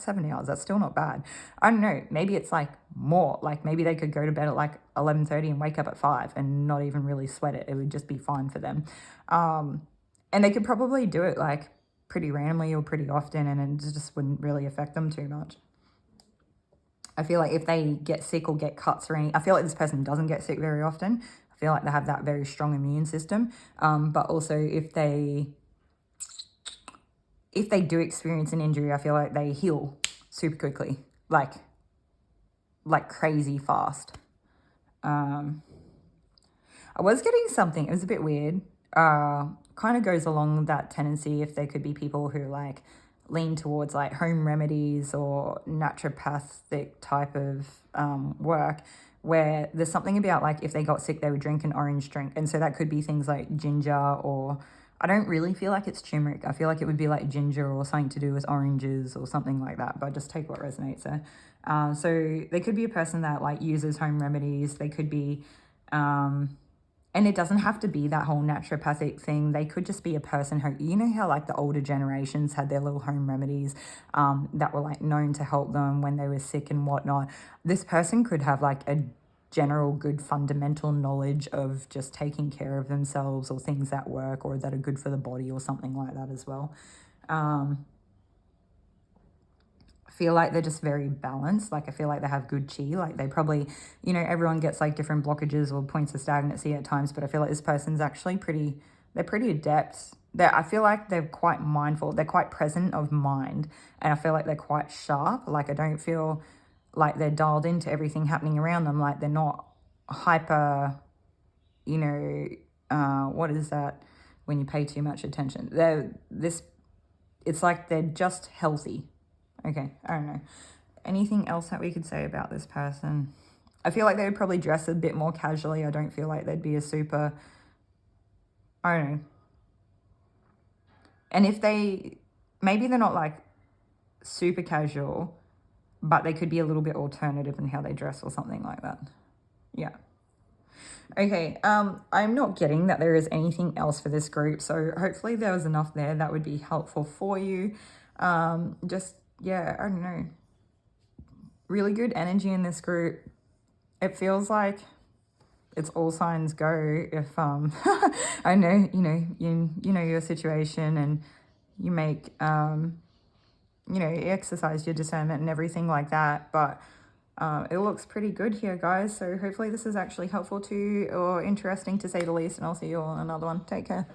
7 hours. That's still not bad. I don't know. Maybe it's like more, like maybe they could go to bed at like 11:30 and wake up at 5 and not even really sweat it. It would just be fine for them. And they could probably do it like pretty randomly or pretty often, and it just wouldn't really affect them too much. I feel like if they get sick or get cuts or I feel like this person doesn't get sick very often. I feel like they have that very strong immune system. But also if they do experience an injury, I feel like they heal super quickly, like crazy fast. I was getting something, it was a bit weird. Kind of goes along that tendency if there could be people who like lean towards like home remedies or naturopathic type of work, where there's something about like if they got sick they would drink an orange drink, and so that could be things like ginger, or I don't really feel like it's turmeric. I feel like it would be like ginger or something to do with oranges or something like that, but just take what resonates there. So they could be a person that like uses home remedies. They could be and it doesn't have to be that whole naturopathic thing. They could just be a person who, you know how like the older generations had their little home remedies that were like known to help them when they were sick and whatnot. This person could have like a general good fundamental knowledge of just taking care of themselves, or things that work or that are good for the body or something like that as well. Feel like they're just very balanced. Like I feel like they have good chi. Like they probably, you know, everyone gets like different blockages or points of stagnancy at times, but I feel like this person's actually they're pretty adept. I feel like they're quite mindful. They're quite present of mind, and I feel like they're quite sharp. Like I don't feel like they're dialed into everything happening around them. Like they're not hyper, you know, what is that when you pay too much attention? It's like they're just healthy. Okay, I don't know. Anything else that we could say about this person? I feel like they would probably dress a bit more casually. I don't feel like they'd be a super, I don't know. And if maybe they're not like super casual, but they could be a little bit alternative in how they dress or something like that. Yeah. Okay, I'm not getting that there is anything else for this group, so hopefully there was enough there that would be helpful for you. Yeah, I don't know. Really good energy in this group. It feels like it's all signs go if I know, you know your situation, and you make you exercise your discernment and everything like that, but it looks pretty good here, guys. So hopefully this is actually helpful to you, or interesting to say the least, and I'll see you all in another one. Take care.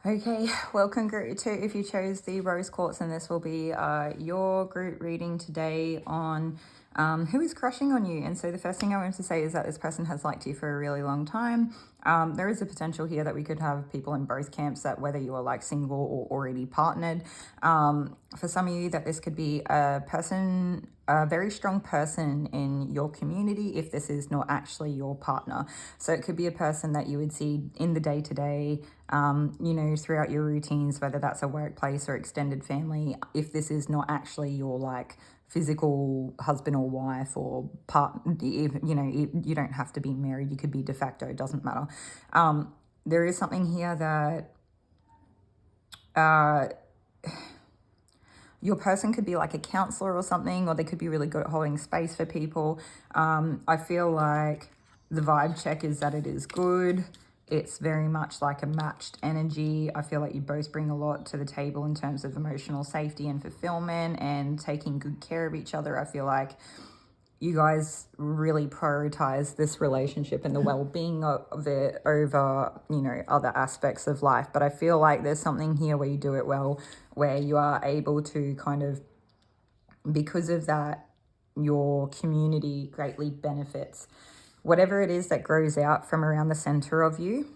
Okay, welcome group 2 if you chose the rose quartz, and this will be your group reading today on Who is crushing on you? And so the first thing I wanted to say is that this person has liked you for a really long time. There is a potential here that we could have people in both camps, that whether you are like single or already partnered, for some of you that this could be a person, a very strong person in your community if this is not actually your partner. So it could be a person that you would see in the day-to-day, throughout your routines, whether that's a workplace or extended family, if this is not actually your like physical husband or wife or partner. You don't have to be married, you could be de facto, it doesn't matter. There is something here that your person could be like a counselor or something, or they could be really good at holding space for people. I feel like the vibe check is that it is good. It's very much like a matched energy. I feel like you both bring a lot to the table in terms of emotional safety and fulfillment and taking good care of each other. I feel like you guys really prioritize this relationship and the well-being of it over, other aspects of life. But I feel like there's something here where you do it well, where you are able to kind of, because of that, your community greatly benefits. Whatever it is that grows out from around the center of you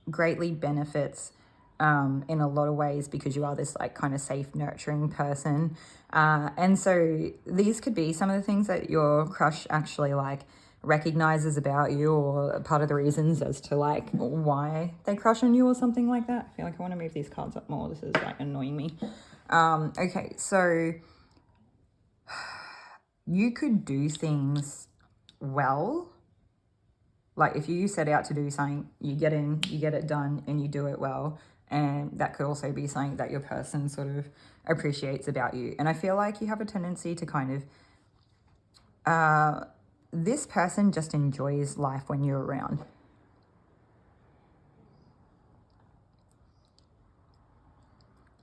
greatly benefits in a lot of ways, because you are this like kind of safe, nurturing person. And so these could be some of the things that your crush actually like recognizes about you, or part of the reasons as to like why they crush on you or something like that. I feel like I want to move these cards up more. This is like annoying me. Okay, so you could do things well. Like if you set out to do something, you get in, you get it done, and you do it well. And that could also be something that your person sort of appreciates about you. And I feel like you have a tendency to kind of, this person just enjoys life when you're around.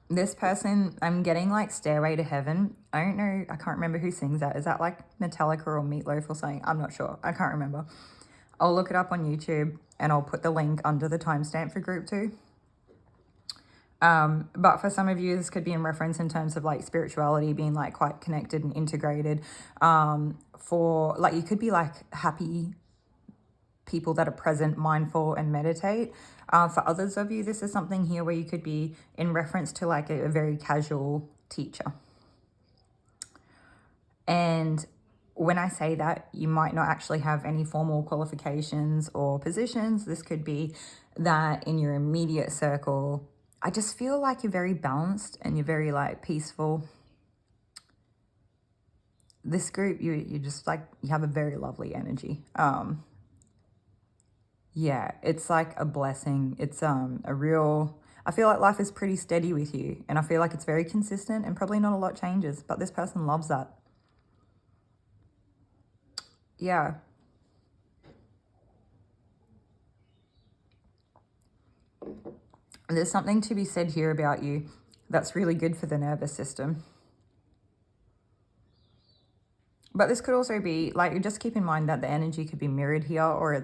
This person, I'm getting like Stairway to Heaven. I don't know, I can't remember who sings that. Is that like Metallica or Meatloaf or something? I'm not sure. I can't remember. I'll look it up on YouTube and I'll put the link under the timestamp for group 2. But for some of you, this could be in reference in terms of like spirituality, being like quite connected and integrated. For like, you could be like happy people that are present, mindful, and meditate. For others of you, this is something here where you could be in reference to like a very casual teacher. And when I say that, you might not actually have any formal qualifications or positions. This could be that in your immediate circle, I just feel like you're very balanced and you're very like peaceful. This group, you just like, you have a very lovely energy. Yeah, it's like a blessing. It's a real, I feel like life is pretty steady with you, and I feel like it's very consistent and probably not a lot changes, but this person loves that. Yeah. There's something to be said here about you that's really good for the nervous system. But this could also be like, just keep in mind that the energy could be mirrored here, or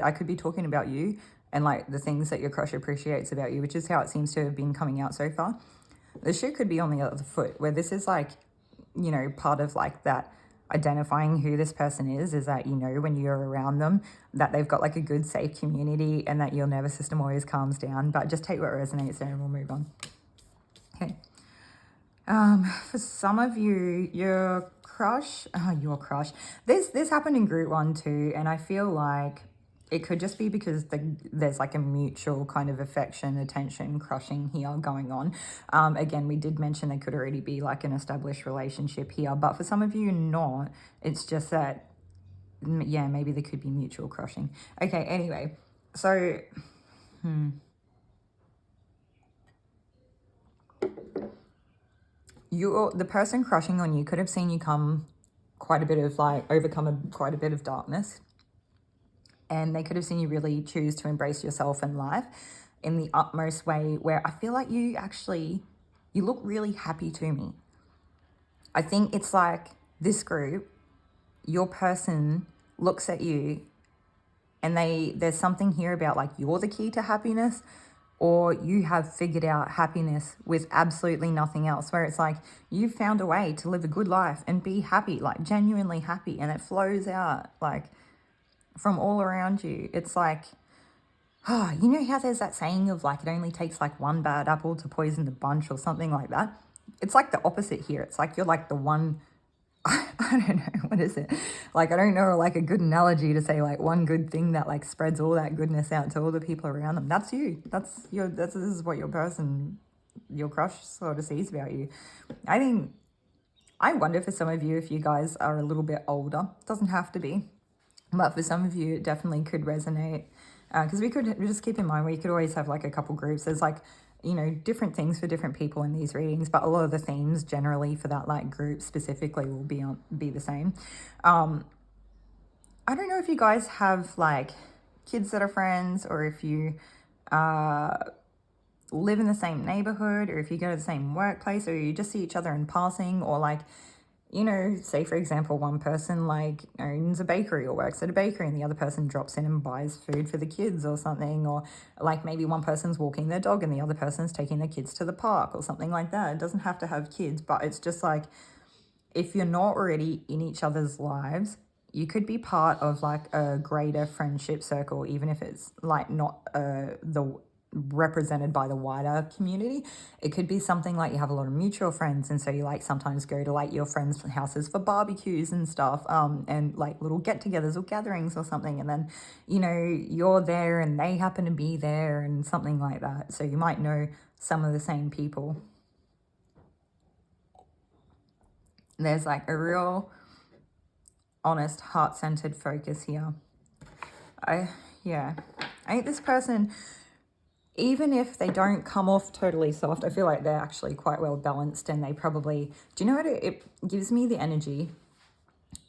I could be talking about you and like the things that your crush appreciates about you, which is how it seems to have been coming out so far. The shoe could be on the other foot, where this is like, part of like that identifying who this person is that, when you're around them, that they've got like a good, safe community and that your nervous system always calms down. But just take what resonates there and we'll move on. Okay. For some of you, your crush, this happened in group 1 too, and I feel like it could just be because there's like a mutual kind of affection, attention, crushing here going on. Again, we did mention there could already be like an established relationship here, but for some of you, not. It's just that, yeah, maybe there could be mutual crushing. Okay, anyway, so, the person crushing on you could have seen you come quite a bit of like, overcome quite a bit of darkness. And they could have seen you really choose to embrace yourself and life in the utmost way, where I feel like you look really happy to me. I think it's like this group, your person looks at you and there's something here about like, you're the key to happiness. or you have figured out happiness with absolutely nothing else, where it's like you've found a way to live a good life and be happy, like genuinely happy, and it flows out like from all around you. It's like, oh, you know how there's that saying of like it only takes like one bad apple to poison the bunch or something like that? It's like the opposite here. It's like you're like the one, I don't know, what is it? Like, I don't know, like a good analogy to say like one good thing that like spreads all that goodness out to all the people around them. That's you. This is what your person, your crush sort of sees about you. I wonder for some of you, if you guys are a little bit older, it doesn't have to be, but for some of you, it definitely could resonate. Because we could just keep in mind, we could always have like a couple groups. There's like, you know, different things for different people in these readings, but a lot of the themes generally for that like group specifically will be the same. I don't know if you guys have like kids that are friends, or if you live in the same neighborhood, or if you go to the same workplace, or you just see each other in passing, or like, you know, say for example, one person like owns a bakery or works at a bakery and the other person drops in and buys food for the kids or something, or like maybe one person's walking their dog and the other person's taking their kids to the park or something like that. It doesn't have to have kids, but it's just like, if you're not already in each other's lives, you could be part of like a greater friendship circle, even if it's like not the represented by the wider community. It could be something like you have a lot of mutual friends, and so you like sometimes go to like your friends' houses for barbecues and stuff, and like little get-togethers or gatherings or something, and then, you know, you're there and they happen to be there and something like that. So you might know some of the same people. There's like a real honest, heart-centered focus here. I think this person, even if they don't come off totally soft, I feel like they're actually quite well balanced, and they probably, do you know what it gives me the energy?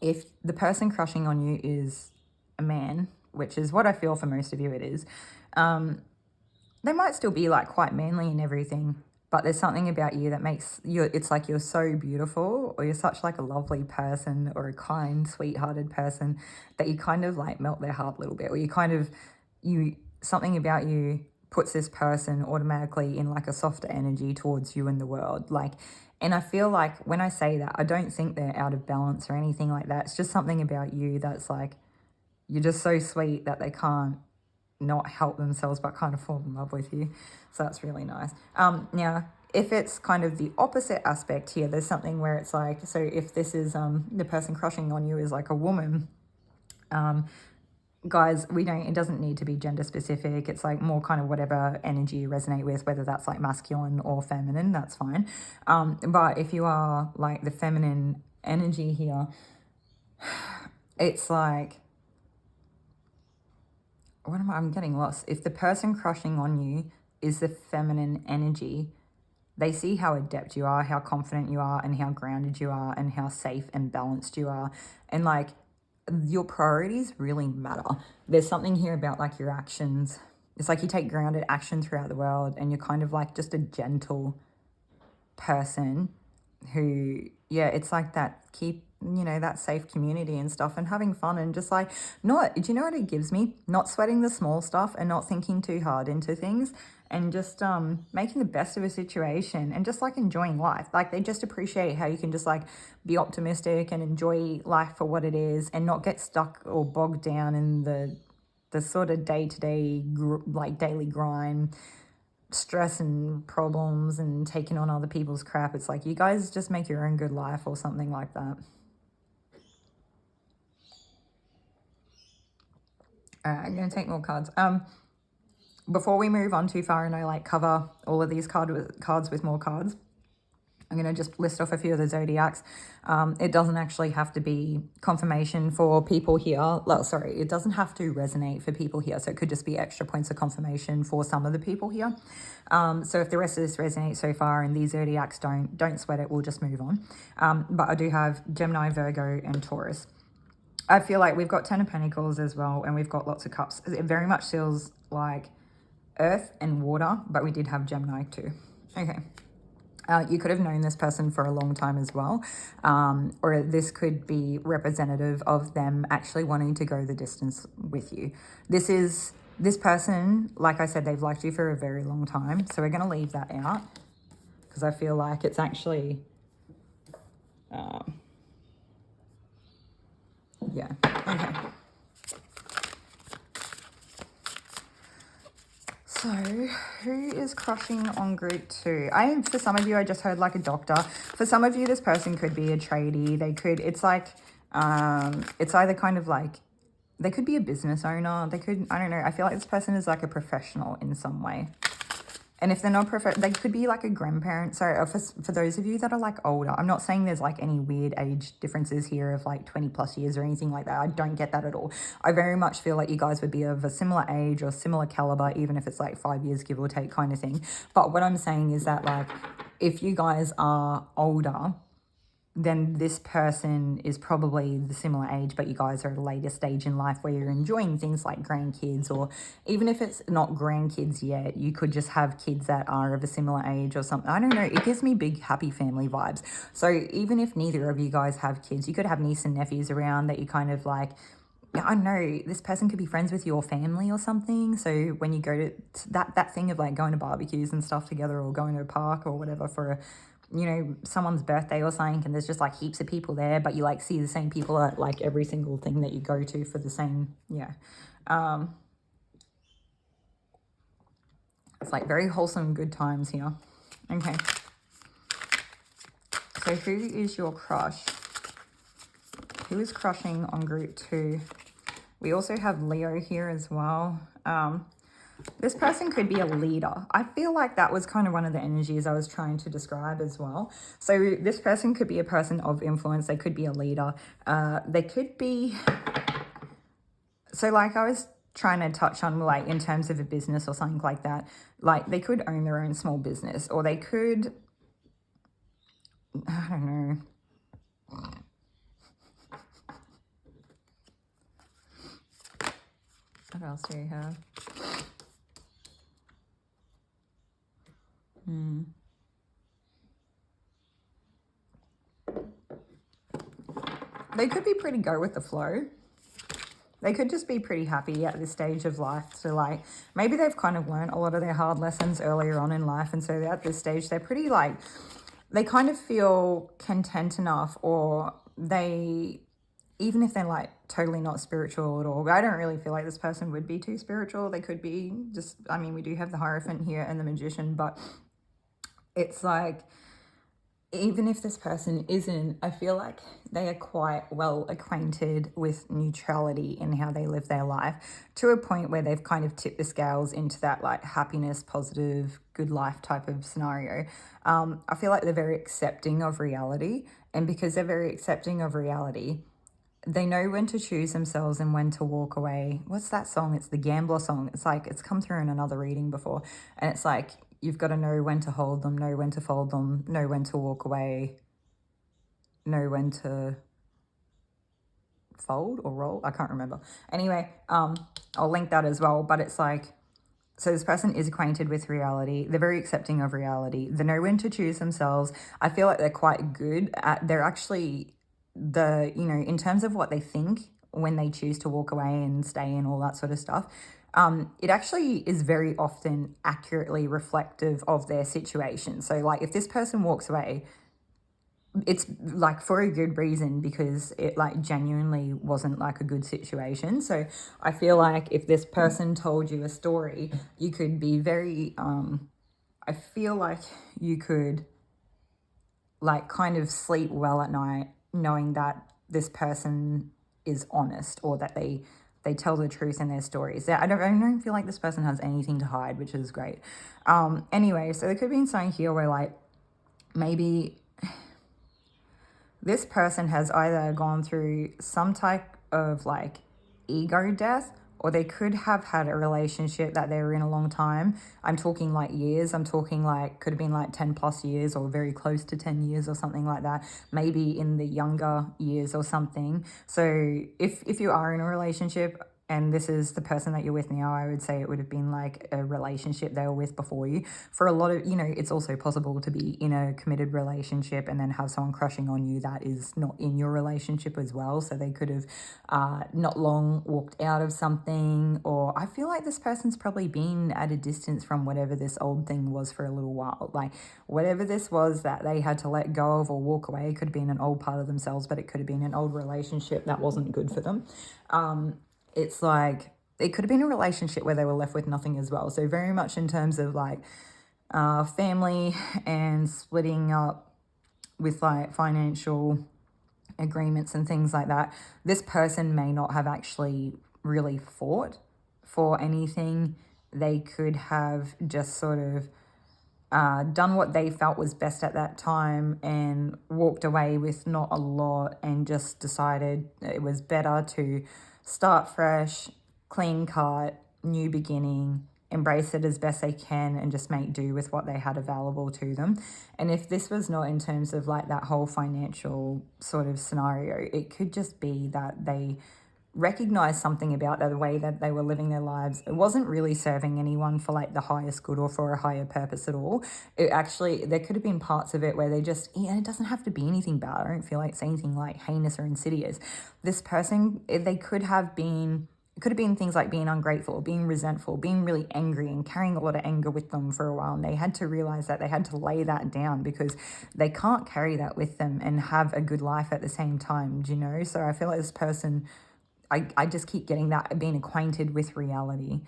If the person crushing on you is a man, which is what I feel for most of you it is, they might still be like quite manly and everything, but there's something about you that makes you, it's like you're so beautiful, or you're such like a lovely person, or a kind, sweethearted person, that you kind of like melt their heart a little bit, or something about you puts this person automatically in like a softer energy towards you in the world. Like, and I feel like when I say that, I don't think they're out of balance or anything like that. It's just something about you that's like, you're just so sweet that they can't not help themselves but kind of fall in love with you. So that's really nice. Now, if it's kind of the opposite aspect here, there's something where it's like, so if this is the person crushing on you is like a woman, guys, it doesn't need to be gender specific. It's like more kind of whatever energy you resonate with, whether that's like masculine or feminine, that's fine. But if you are like the feminine energy here, it's like, I'm getting lost. If the person crushing on you is the feminine energy, they see how adept you are, how confident you are, and how grounded you are, and how safe and balanced you are. And like, your priorities really matter. There's something here about like your actions. It's like you take grounded action throughout the world, and you're kind of like just a gentle person who, yeah, it's like that that safe community and stuff, and having fun, and just like, do you know what it gives me? Not sweating the small stuff, and not thinking too hard into things, and just making the best of a situation, and just like enjoying life. Like, they just appreciate how you can just like be optimistic and enjoy life for what it is, and not get stuck or bogged down in the sort of day-to-day like daily grind, stress and problems, and taking on other people's crap. It's like, you guys just make your own good life or something like that. All right, I'm going to take more cards. Before we move on too far and I like cover all of these cards with more cards, I'm going to just list off a few of the zodiacs. It doesn't actually have to be confirmation for people here. It doesn't have to resonate for people here. So it could just be extra points of confirmation for some of the people here. So if the rest of this resonates so far and these zodiacs don't sweat it, we'll just move on. But I do have Gemini, Virgo, and Taurus. I feel like we've got 10 of Pentacles as well, and we've got lots of cups. It very much feels like earth and water, but we did have Gemini too. Okay. You could have known this person for a long time as well, or this could be representative of them actually wanting to go the distance with you. This is This person, like I said, they've liked you for a very long time. So we're going to leave that out because I feel like it's actually, yeah. Okay. So, who is crushing on group 2? For some of you, I just heard like a doctor. For some of you, this person could be a tradie. They could, it's like, it's either kind of like, they could be a business owner. They could, I don't know. I feel like this person is like a professional in some way. And if they're not they could be like a grandparent. So for those of you that are like older, I'm not saying there's like any weird age differences here of like 20 plus years or anything like that. I don't get that at all. I very much feel like you guys would be of a similar age or similar caliber, even if it's like 5 years, give or take kind of thing. But what I'm saying is that like, if you guys are older, then this person is probably the similar age, but you guys are at a later stage in life where you're enjoying things like grandkids, or even if it's not grandkids yet, you could just have kids that are of a similar age or something. I don't know. It gives me big, happy family vibes. So even if neither of you guys have kids, you could have niece and nephews around that you kind of like, yeah, I know this person could be friends with your family or something. So when you go to that thing of like going to barbecues and stuff together, or going to a park or whatever for a, someone's birthday or something, and there's just like heaps of people there, but you like see the same people at like every single thing that you go to for the same, it's like very wholesome, good times here. Okay. So who is your crush? Who is crushing on group 2? We also have Leo here as well. This person could be a leader. I feel like that was kind of one of the energies I was trying to describe as well. So this person could be a person of influence. They could be a leader. They could be... So like I was trying to touch on, like in terms of a business or something like that, like they could own their own small business, or they could... I don't know. What else do you have? They could be pretty go with the flow. They could just be pretty happy at this stage of life. So like, maybe they've kind of learned a lot of their hard lessons earlier on in life. And so at this stage, they're pretty like, they kind of feel content enough, or they, even if they're like totally not spiritual at all, I don't really feel like this person would be too spiritual. They could be just, I mean, we do have the Hierophant here and the Magician, but it's like, even if this person isn't, I feel like they are quite well acquainted with neutrality in how they live their life, to a point where they've kind of tipped the scales into that like happiness, positive, good life type of scenario. I feel like they're very accepting of reality. And because they're very accepting of reality, they know when to choose themselves and when to walk away. What's that song? It's the Gambler song. It's like, it's come through in another reading before. And it's like, you've got to know when to hold them, know when to fold them, know when to walk away, know when to fold or roll. I can't remember. Anyway, I'll link that as well. But it's like, so this person is acquainted with reality. They're very accepting of reality. They know when to choose themselves. I feel like they're quite good at, they're actually in terms of what they think when they choose to walk away and stay and all that sort of stuff. It actually is very often accurately reflective of their situation. So like if this person walks away, it's like for a good reason, because it like genuinely wasn't like a good situation. So I feel like if this person told you a story, you could be very, I feel like you could like kind of sleep well at night knowing that this person is honest, or that they tell the truth in their stories. I don't feel like this person has anything to hide, which is great. Anyway, so there could be something here where like maybe this person has either gone through some type of like ego death, or they could have had a relationship that they were in a long time. I'm talking like years. I'm talking like, could have been like 10 plus years, or very close to 10 years or something like that. Maybe in the younger years or something. So if you are in a relationship, and this is the person that you're with now, I would say it would have been like a relationship they were with before you. For a lot of, it's also possible to be in a committed relationship and then have someone crushing on you that is not in your relationship as well. So they could have not long walked out of something, or I feel like this person's probably been at a distance from whatever this old thing was for a little while. Like whatever this was that they had to let go of or walk away, it could have been an old part of themselves, but it could have been an old relationship that wasn't good for them. It's like it could have been a relationship where they were left with nothing as well. So very much in terms of like family and splitting up with like financial agreements and things like that. This person may not have actually really fought for anything. They could have just sort of done what they felt was best at that time and walked away with not a lot, and just decided it was better to start fresh, clean cut, new beginning, embrace it as best they can, and just make do with what they had available to them. And if this was not in terms of like that whole financial sort of scenario, it could just be that they recognize something about the way that they were living their lives. It wasn't really serving anyone for like the highest good or for a higher purpose at all. It actually, there could have been parts of it where they just, it doesn't have to be anything bad. I don't feel like it's anything like heinous or insidious. This person, they could have been, it could have been things like being ungrateful, being resentful, being really angry and carrying a lot of anger with them for a while. And they had to realize that they had to lay that down because they can't carry that with them and have a good life at the same time, So I feel like this person, I just keep getting that, being acquainted with reality,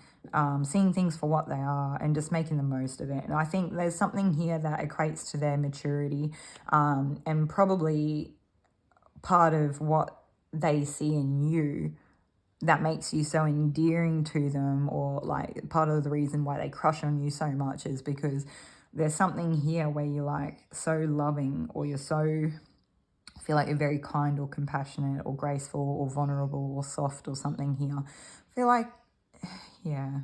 seeing things for what they are and just making the most of it. And I think there's something here that equates to their maturity, and probably part of what they see in you that makes you so endearing to them, or like part of the reason why they crush on you so much is because there's something here where you're like so loving, or you're so, feel like you're very kind or compassionate or graceful or vulnerable or soft or something here. I feel like, yeah.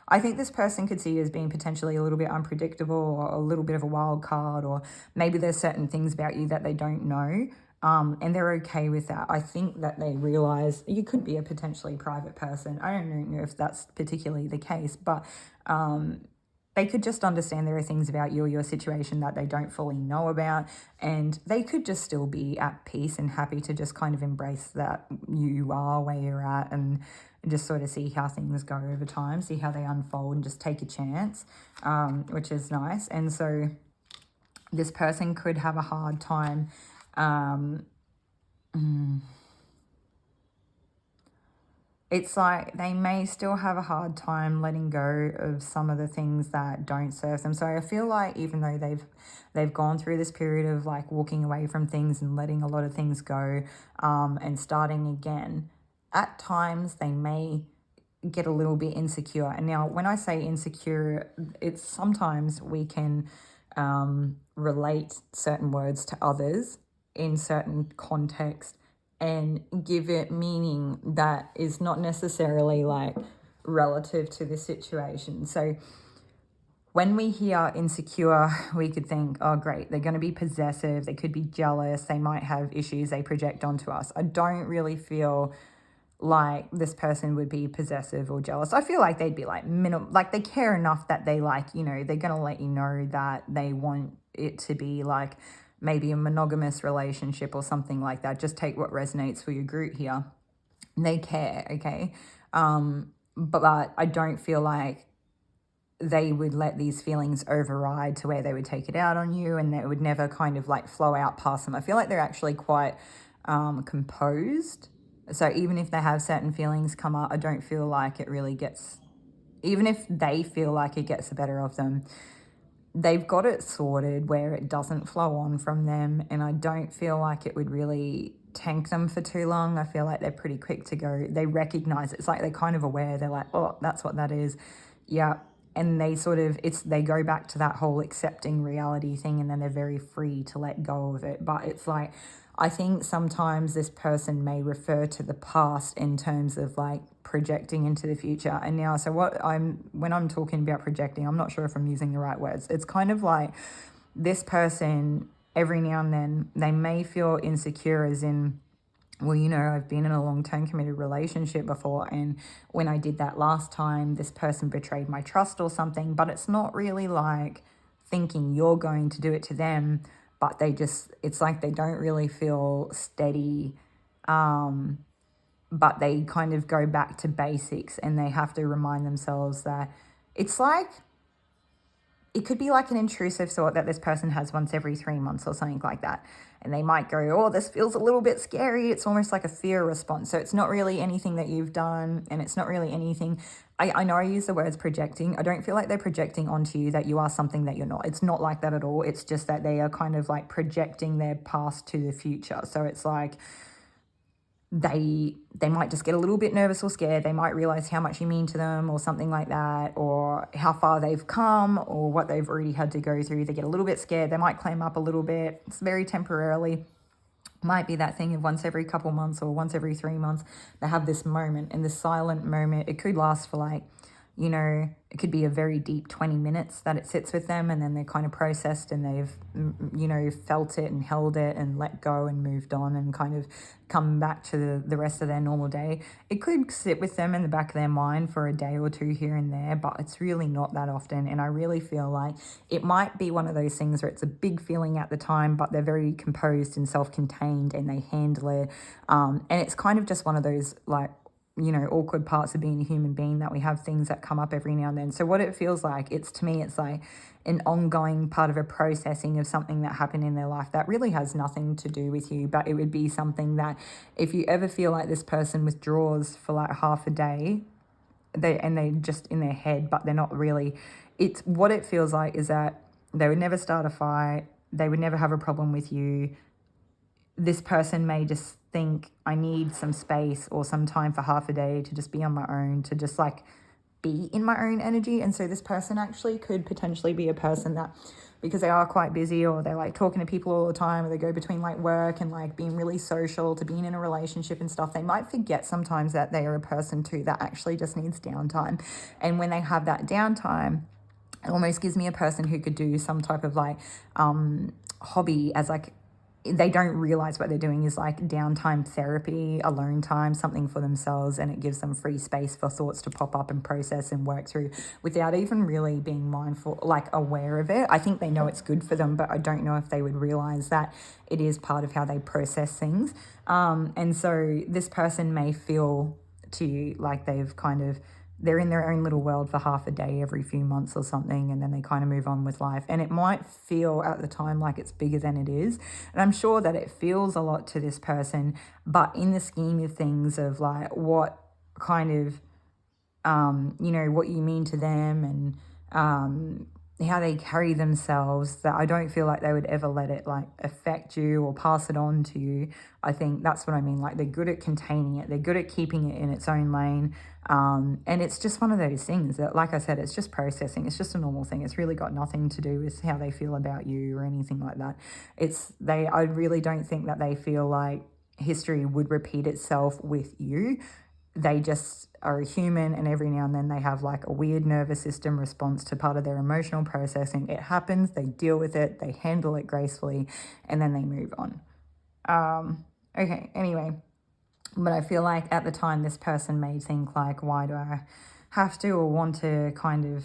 I think this person could see you as being potentially a little bit unpredictable or a little bit of a wild card, or maybe there's certain things about you that they don't know, and they're okay with that. I think that they realize you could be a potentially private person. I don't know if that's particularly the case, but they could just understand there are things about you or your situation that they don't fully know about, and they could just still be at peace and happy to just kind of embrace that you are where you're at, and just sort of see how things go over time, see how they unfold, and just take a chance, which is nice. And so this person could have a hard time it's like they may still have a hard time letting go of some of the things that don't serve them. So I feel like even though they've gone through this period of like walking away from things and letting a lot of things go, and starting again, at times they may get a little bit insecure. And now when I say insecure, it's sometimes we can relate certain words to others in certain context and give it meaning that is not necessarily like relative to the situation. So when we hear insecure, we could think, oh great, they're going to be possessive, they could be jealous, they might have issues they project onto us. I don't really feel like this person would be possessive or jealous. I feel like they'd be like like they care enough that they like, they're going to let you know that they want it to be like maybe a monogamous relationship or something like that. Just take what resonates for your group here. They care, okay? But I don't feel like they would let these feelings override to where they would take it out on you, and it would never kind of like flow out past them. I feel like they're actually quite composed. So even if they have certain feelings come up, I don't feel like it really gets, even if they feel like it gets the better of them, they've got it sorted where it doesn't flow on from them, and I don't feel like it would really tank them for too long. I feel like they're pretty quick to go. They recognize it. It's like they're kind of aware. They're like, oh, that's what that is. Yeah. And they sort of, they go back to that whole accepting reality thing, and then they're very free to let go of it. But it's like, I think sometimes this person may refer to the past in terms of like projecting into the future. And now, so when I'm talking about projecting, I'm not sure if I'm using the right words. It's kind of like this person, every now and then, they may feel insecure, as in well, you know, I've been in a long-term committed relationship before, and when I did that last time, this person betrayed my trust or something, but it's not really like thinking you're going to do it to them, but it's like they don't really feel steady, but they kind of go back to basics and they have to remind themselves that it's like it could be like an intrusive thought that this person has once every 3 months or something like that. And they might go, oh, this feels a little bit scary. It's almost like a fear response. So it's not really anything that you've done, and it's not really anything. I know I use the words projecting. I don't feel like they're projecting onto you that you are something that you're not. It's not like that at all. It's just that they are kind of like projecting their past to the future. So it's like, they might just get a little bit nervous or scared. They might realize how much you mean to them or something like that, or how far they've come or what they've already had to go through. They get a little bit scared. They might clam up a little bit. It's very temporarily. Might be that thing of once every couple months or once every 3 months, they have this moment, and this silent moment, it could last for like, you know, it could be a very deep 20 minutes that it sits with them, and then they're kind of processed and they've, you know, felt it and held it and let go and moved on and kind of come back to the rest of their normal day. It could sit with them in the back of their mind for a day or two here and there, but it's really not that often. And I really feel like it might be one of those things where it's a big feeling at the time, but they're very composed and self-contained and they handle it. And it's kind of just one of those like, you know, awkward parts of being a human being, that we have things that come up every now and then. So what it feels like, to me, it's like an ongoing part of a processing of something that happened in their life that really has nothing to do with you, but it would be something that if you ever feel like this person withdraws for like half a day, they just in their head, but they're not really, it's what it feels like is that they would never start a fight, they would never have a problem with you. This person may just think, I need some space or some time for half a day to just be on my own, to just like be in my own energy. And so this person actually could potentially be a person that, because they are quite busy or they're like talking to people all the time, or they go between like work and like being really social to being in a relationship and stuff, they might forget sometimes that they are a person too that actually just needs downtime. And when they have that downtime, it almost gives me a person who could do some type of like hobby as like, they don't realize what they're doing is like downtime therapy, alone time, something for themselves, and it gives them free space for thoughts to pop up and process and work through without even really being mindful, like aware of it. I think they know it's good for them, but I don't know if they would realize that it is part of how they process things. And so this person may feel to you like they're in their own little world for half a day every few months or something, and then they kind of move on with life. And it might feel at the time like it's bigger than it is. And I'm sure that it feels a lot to this person, but in the scheme of things of like what kind of, you know, what you mean to them and how they carry themselves, that I don't feel like they would ever let it like affect you or pass it on to you. I think that's what I mean. Like they're good at containing it. They're good at keeping it in its own lane. And it's just one of those things that, like I said, it's just processing. It's just a normal thing. It's really got nothing to do with how they feel about you or anything like that. I really don't think that they feel like history would repeat itself with you. They just are a human, and every now and then they have like a weird nervous system response to part of their emotional processing. It happens, they deal with it, they handle it gracefully, and then they move on. Okay, anyway, but I feel like at the time this person may think like, why do I have to or want to kind of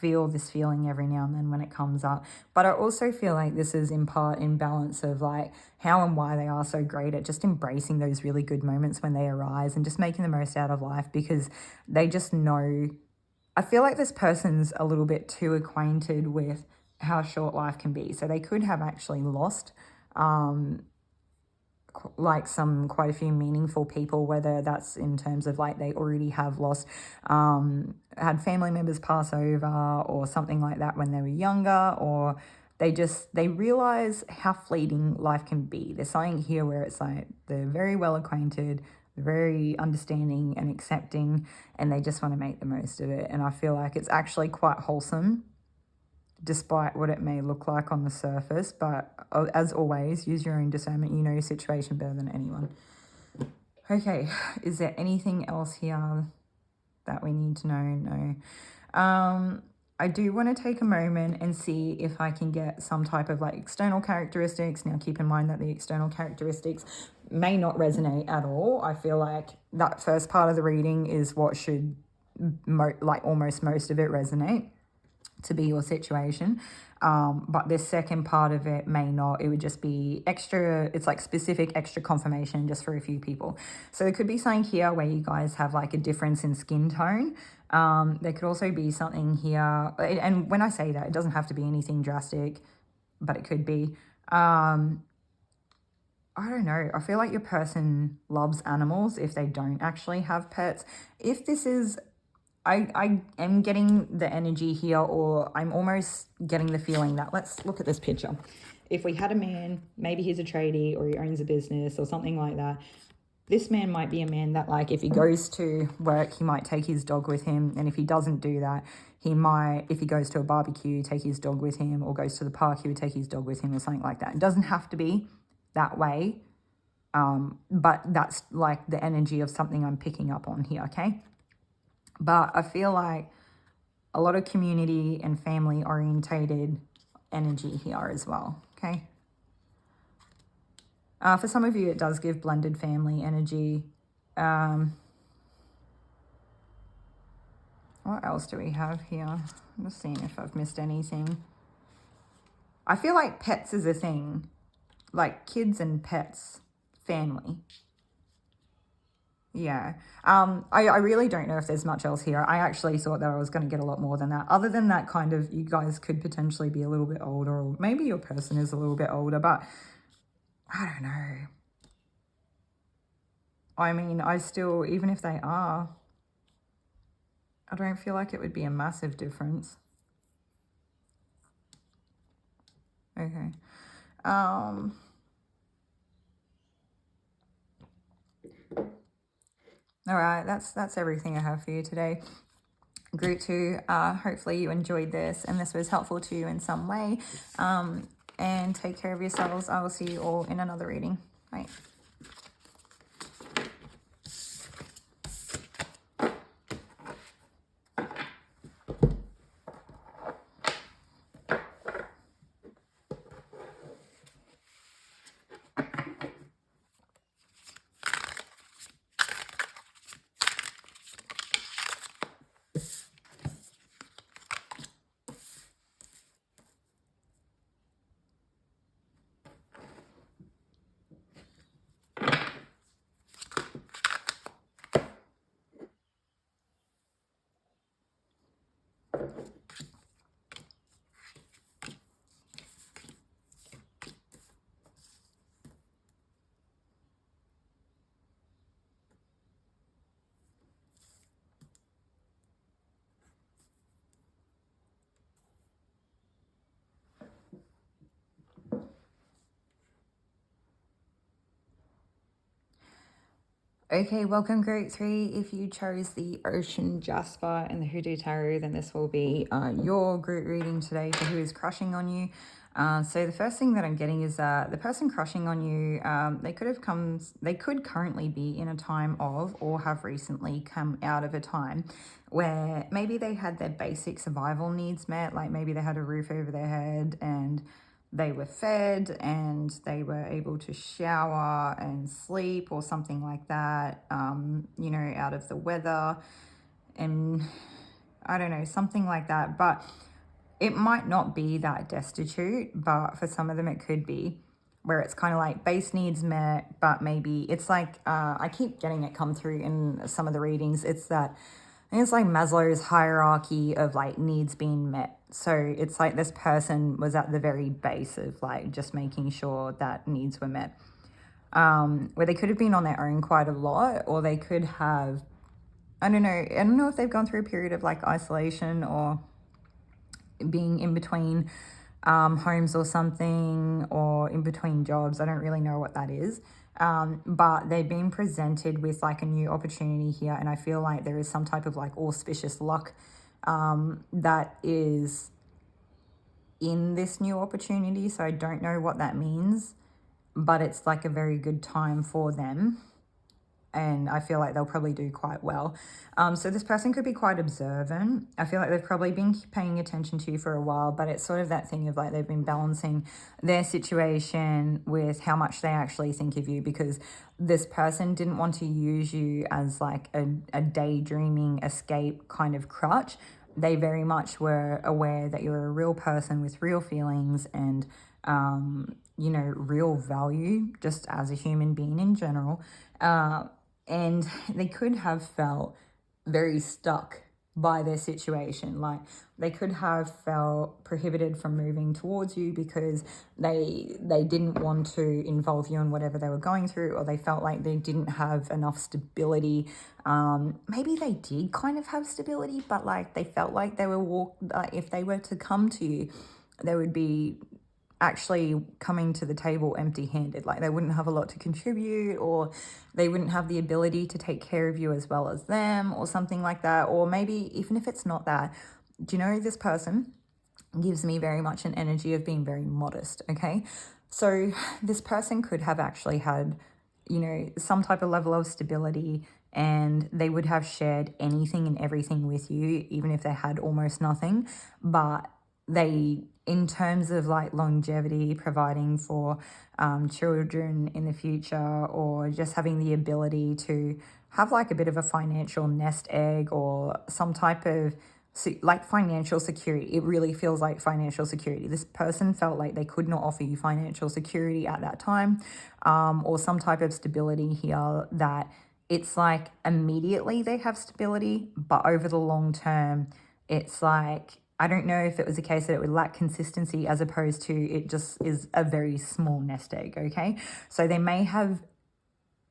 feel this feeling every now and then when it comes up? But I also feel like this is in part in balance of like how and why they are so great at just embracing those really good moments when they arise and just making the most out of life, because they just know. I feel like this person's a little bit too acquainted with how short life can be. So they could have actually lost like quite a few meaningful people, whether that's in terms of like they already have lost, had family members pass over or something like that when they were younger, or they realize how fleeting life can be. There's something here where it's like they're very well acquainted, very understanding and accepting, and they just want to make the most of it. And I feel like it's actually quite wholesome, despite what it may look like on the surface. But as always, use your own discernment. You know your situation better than anyone. Okay, is there anything else here that we need to know? No. I do want to take a moment and see if I can get some type of like external characteristics. Now keep in mind that the external characteristics may not resonate at all. I feel like that first part of the reading is what should, like almost most of it resonate to be your situation. But this second part of it may not. It would just be extra, it's like specific extra confirmation just for a few people. So there could be something here where you guys have like a difference in skin tone. There could also be something here, and when I say that, it doesn't have to be anything drastic, but it could be. I don't know. I feel like your person loves animals if they don't actually have pets. If this is, I am getting the energy here, or I'm almost getting the feeling that, let's look at this picture. If we had a man, maybe he's a tradie or he owns a business or something like that. This man might be a man that, like, if he goes to work, he might take his dog with him. And if he doesn't do that, he might, if he goes to a barbecue, take his dog with him, or goes to the park, he would take his dog with him or something like that. It doesn't have to be that way. But that's like the energy of something I'm picking up on here, okay? But I feel like a lot of community and family orientated energy here as well, okay? For some of you, it does give blended family energy. What else do we have here? I'm just seeing if I've missed anything. I feel like pets is a thing, like kids and pets, family. Yeah. I really don't know if there's much else here. I actually thought that I was going to get a lot more than that. Other than that, kind of, you guys could potentially be a little bit older, or maybe your person is a little bit older, but I don't know. I mean, I still, even if they are, I don't feel like it would be a massive difference. Okay. All right, that's everything I have for you today. Group 2, hopefully you enjoyed this and this was helpful to you in some way. And take care of yourselves. I will see you all in another reading. Bye. Okay, welcome Group 3. If you chose the Ocean Jasper and the Hoodoo Tarot, then this will be your group reading today for who is crushing on you. So the first thing that I'm getting is that the person crushing on you, they could currently be in a time of, or have recently come out of a time where maybe they had their basic survival needs met, like maybe they had a roof over their head and they were fed and they were able to shower and sleep or something like that, you know, out of the weather, and I don't know, something like that. But it might not be that destitute, but for some of them it could be, where it's kind of like base needs met, but maybe it's like, I keep getting it come through in some of the readings. It's that, I think it's like Maslow's hierarchy of like needs being met. So it's like this person was at the very base of like just making sure that needs were met. Where they could have been on their own quite a lot, or they could have, I don't know if they've gone through a period of like isolation or being in between homes or something, or in between jobs. I don't really know what that is. But they've been presented with like a new opportunity here, and I feel like there is some type of like auspicious luck that is in this new opportunity. So I don't know what that means, but it's like a very good time for them. and I feel like they'll probably do quite well. So this person could be quite observant. I feel like they've probably been paying attention to you for a while, but it's sort of that thing of like they've been balancing their situation with how much they actually think of you, because this person didn't want to use you as like a daydreaming escape kind of crutch. They very much were aware that you're a real person with real feelings and, you know, real value just as a human being in general. And they could have felt very stuck by their situation. Like they could have felt prohibited from moving towards you because they didn't want to involve you in whatever they were going through, or they felt like they didn't have enough stability. Maybe they did kind of have stability, but like they felt like they were if they were to come to you, they would be actually coming to the table empty-handed. Like they wouldn't have a lot to contribute, or they wouldn't have the ability to take care of you as well as them, or something like that. Or maybe even if it's not that, do you know, this person gives me very much an energy of being very modest. Okay, so this person could have actually had, you know, some type of level of stability, and they would have shared anything and everything with you, even if they had almost nothing. But they, in terms of like longevity, providing for children in the future, or just having the ability to have like a bit of a financial nest egg, or some type of like financial security. It really feels like financial security. This person felt like they could not offer you financial security at that time, or some type of stability here, that it's like immediately they have stability, but over the long term, it's like, I don't know if it was a case that it would lack consistency as opposed to it just is a very small nest egg, okay? So they may have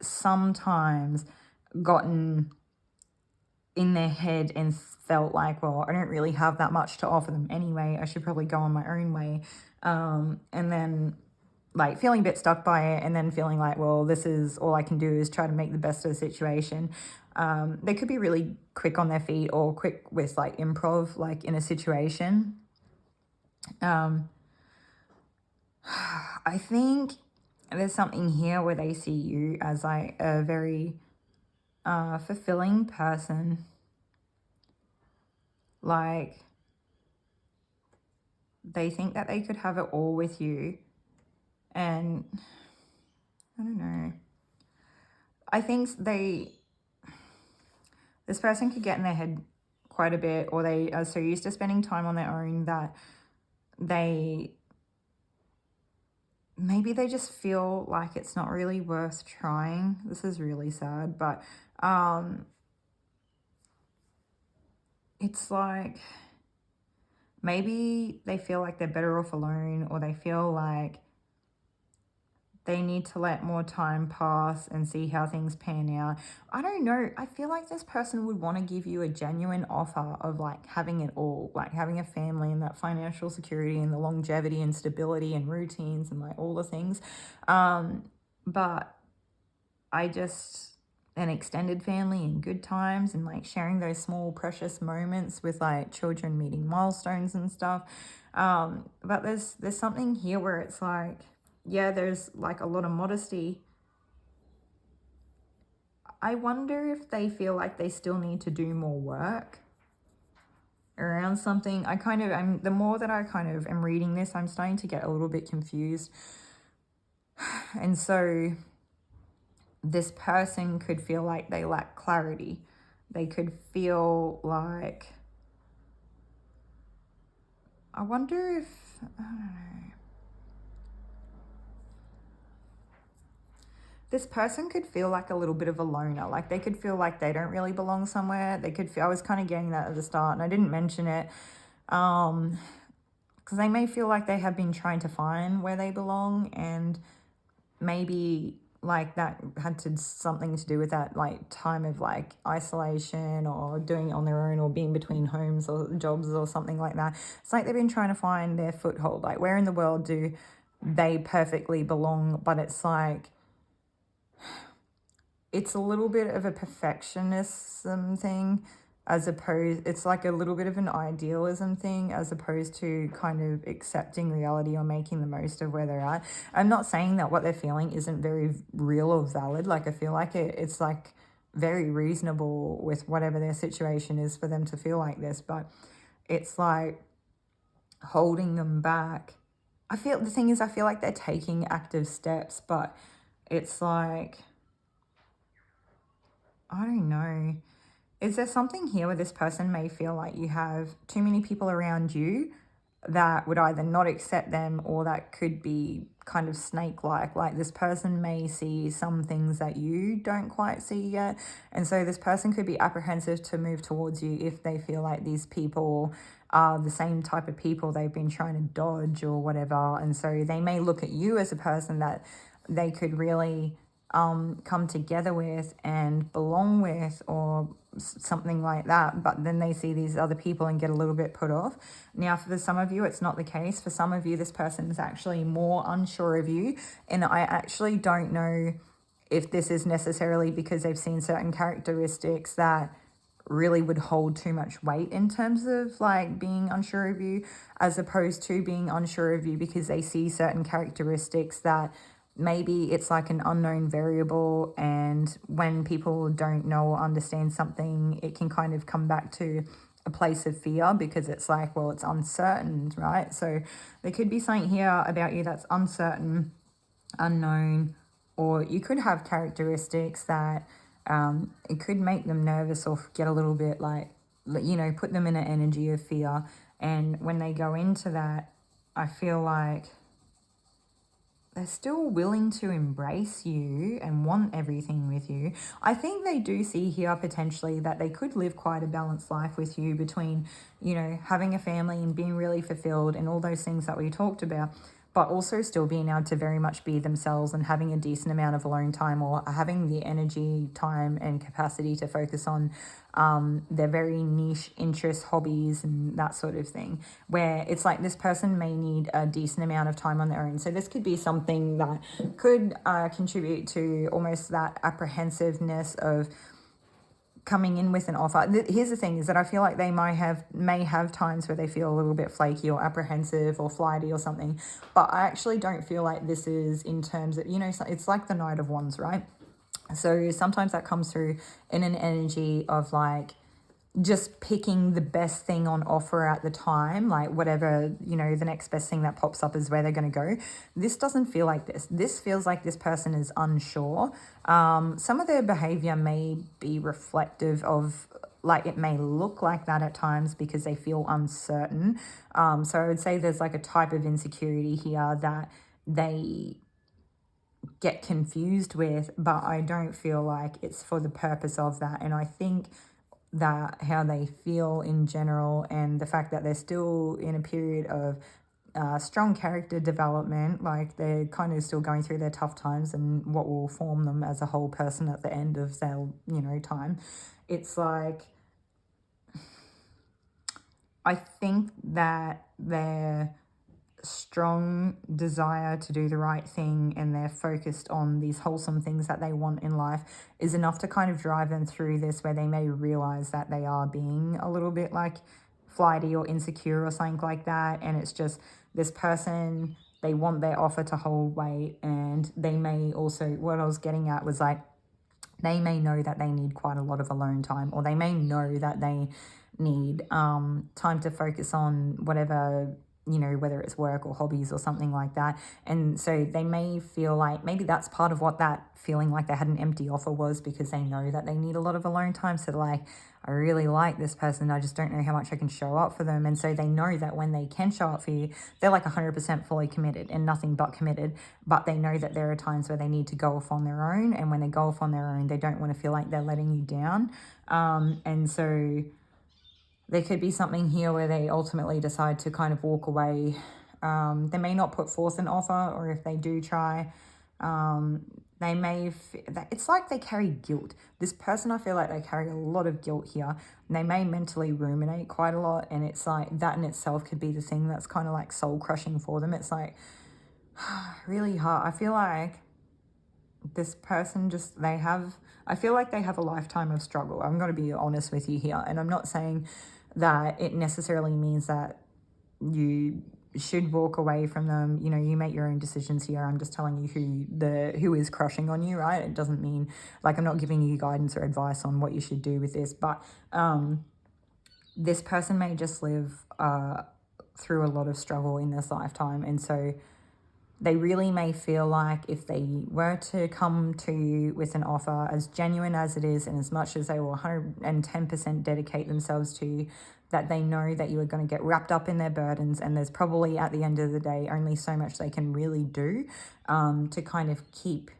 sometimes gotten in their head and felt like, well, I don't really have that much to offer them anyway. I should probably go on my own way. And then like feeling a bit stuck by it, and then feeling like, well, this is all I can do is try to make the best of the situation. They could be really quick on their feet, or quick with like improv, like in a situation. I think there's something here where they see you as like a very fulfilling person. Like they think that they could have it all with you. And I don't know. I think this person could get in their head quite a bit, or they are so used to spending time on their own that maybe they just feel like it's not really worth trying. This is really sad, but it's like maybe they feel like they're better off alone, or they feel like they need to let more time pass and see how things pan out. I don't know. I feel like this person would want to give you a genuine offer of like having it all, like having a family and that financial security and the longevity and stability and routines and like all the things. But I just, an extended family and good times, and like sharing those small precious moments with like children meeting milestones and stuff. But there's something here where it's like, yeah, there's like a lot of modesty. I wonder if they feel like they still need to do more work around something. The more that I kind of am reading this, I'm starting to get a little bit confused. And so this person could feel like they lack clarity. They could feel like, I wonder if, I don't know. This person could feel like a little bit of a loner. Like they could feel like they don't really belong somewhere. They could feel, I was kind of getting that at the start and I didn't mention it, because they may feel like they have been trying to find where they belong, and maybe like that had something to do with that like time of like isolation, or doing it on their own, or being between homes or jobs or something like that. It's like they've been trying to find their foothold, like where in the world do they perfectly belong. But it's like, it's a little bit of a perfectionism thing. as opposed, it's like a little bit of an idealism thing as opposed to kind of accepting reality or making the most of where they're at. I'm not saying that what they're feeling isn't very real or valid. Like, I feel like it's like very reasonable with whatever their situation is for them to feel like this, but it's like holding them back. I feel, the thing is, I feel like they're taking active steps, but it's like, I don't know. Is there something here where this person may feel like you have too many people around you that would either not accept them or that could be kind of snake-like? Like, this person may see some things that you don't quite see yet. And so this person could be apprehensive to move towards you if they feel like these people are the same type of people they've been trying to dodge or whatever. And so they may look at you as a person that they could really come together with and belong with, or something like that, but then they see these other people and get a little bit put off. Now, for some of you, it's not the case. For some of you, this person is actually more unsure of you, and I actually don't know if this is necessarily because they've seen certain characteristics that really would hold too much weight in terms of like being unsure of you, as opposed to being unsure of you because they see certain characteristics that maybe it's like an unknown variable, and when people don't know or understand something, it can kind of come back to a place of fear because it's like, well, it's uncertain, right? So there could be something here about you that's uncertain, unknown, or you could have characteristics that it could make them nervous or get a little bit like, you know, put them in an energy of fear. And when they go into that, I feel like they're still willing to embrace you and want everything with you. I think they do see here potentially that they could live quite a balanced life with you between, you know, having a family and being really fulfilled and all those things that we talked about, but also still being able to very much be themselves and having a decent amount of alone time, or having the energy, time, and capacity to focus on their very niche interests, hobbies, and that sort of thing, where it's like this person may need a decent amount of time on their own. So this could be something that could contribute to almost that apprehensiveness of coming in with an offer. Here's the thing, is that I feel like they may have times where they feel a little bit flaky or apprehensive or flighty or something, but I actually don't feel like this is in terms of, you know, it's like the Knight of Wands, right? So sometimes that comes through in an energy of like just picking the best thing on offer at the time, like whatever, you know, the next best thing that pops up is where they're going to go. This doesn't feel like this. This feels like this person is unsure. Some of their behavior may be reflective of, like, it may look like that at times because they feel uncertain. So I would say there's like a type of insecurity here that they get confused with, but I don't feel like it's for the purpose of that. And I think that how they feel in general, and the fact that they're still in a period of strong character development, like they're kind of still going through their tough times and what will form them as a whole person at the end of their, you know, time. It's like, I think that they're strong desire to do the right thing and they're focused on these wholesome things that they want in life is enough to kind of drive them through this, where they may realize that they are being a little bit like flighty or insecure or something like that. And it's just this person, they want their offer to hold weight. And they may also, what I was getting at was like, they may know that they need quite a lot of alone time, or they may know that they need time to focus on whatever, you know, whether it's work or hobbies or something like that. And so they may feel like maybe that's part of what that feeling like they had an empty offer was, because they know that they need a lot of alone time. So like, I really like this person, I just don't know how much I can show up for them. And so they know that when they can show up for you, they're like 100% fully committed and nothing but committed. But they know that there are times where they need to go off on their own. And when they go off on their own, they don't want to feel like they're letting you down. And so there could be something here where they ultimately decide to kind of walk away. They may not put forth an offer, or if they do try, they may, it's like they carry guilt. This person, I feel like they carry a lot of guilt here. And they may mentally ruminate quite a lot. And it's like that in itself could be the thing that's kind of like soul crushing for them. It's like really hard. I feel like this person just, I feel like they have a lifetime of struggle. I'm going to be honest with you here. And I'm not saying that it necessarily means that you should walk away from them. You know, you make your own decisions here. I'm just telling you who is crushing on you, right? It doesn't mean, like, I'm not giving you guidance or advice on what you should do with this, but this person may just live through a lot of struggle in this lifetime. And so they really may feel like if they were to come to you with an offer, as genuine as it is, and as much as they will 110% dedicate themselves to you, that they know that you are going to get wrapped up in their burdens, and there's probably at the end of the day only so much they can really do to kind of keep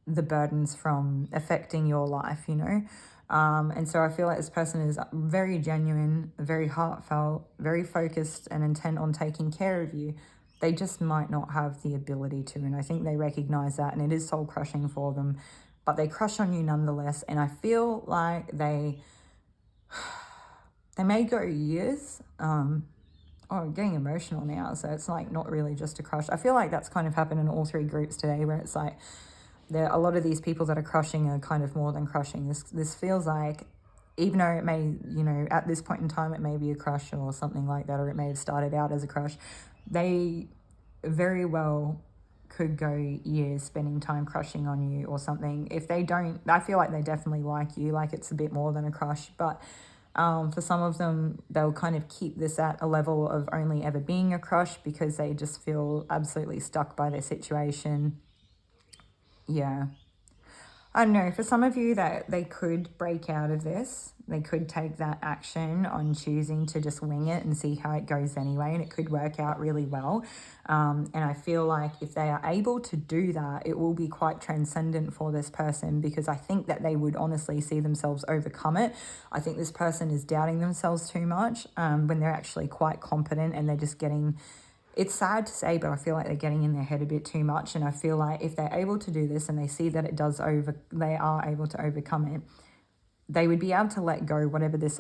the burdens from affecting your life, you know. And so I feel like this person is very genuine, very heartfelt, very focused and intent on taking care of you. They just might not have the ability to, and I think they recognize that, and it is soul crushing for them, but they crush on you nonetheless. And I feel like they may go years. I'm getting emotional now, so it's like not really just a crush. I feel like that's kind of happened in all three groups today, where it's like a lot of these people that are crushing are kind of more than crushing. This feels like, even though it may, you know, at this point in time it may be a crush or something like that, or it may have started out as a crush, they very well could go years spending time crushing on you or something. If they don't, I feel like they definitely like you, like it's a bit more than a crush, but for some of them, they'll kind of keep this at a level of only ever being a crush because they just feel absolutely stuck by their situation. Yeah. I don't know, for some of you that they could break out of this, they could take that action on choosing to just wing it and see how it goes anyway, and it could work out really well. And I feel like if they are able to do that, it will be quite transcendent for this person, because I think that they would honestly see themselves overcome it. I think this person is doubting themselves too much when they're actually quite competent, and they're just getting... It's sad to say, but I feel like they're getting in their head a bit too much. And I feel like if they're able to do this and they see that they are able to overcome it, they would be able to let go whatever this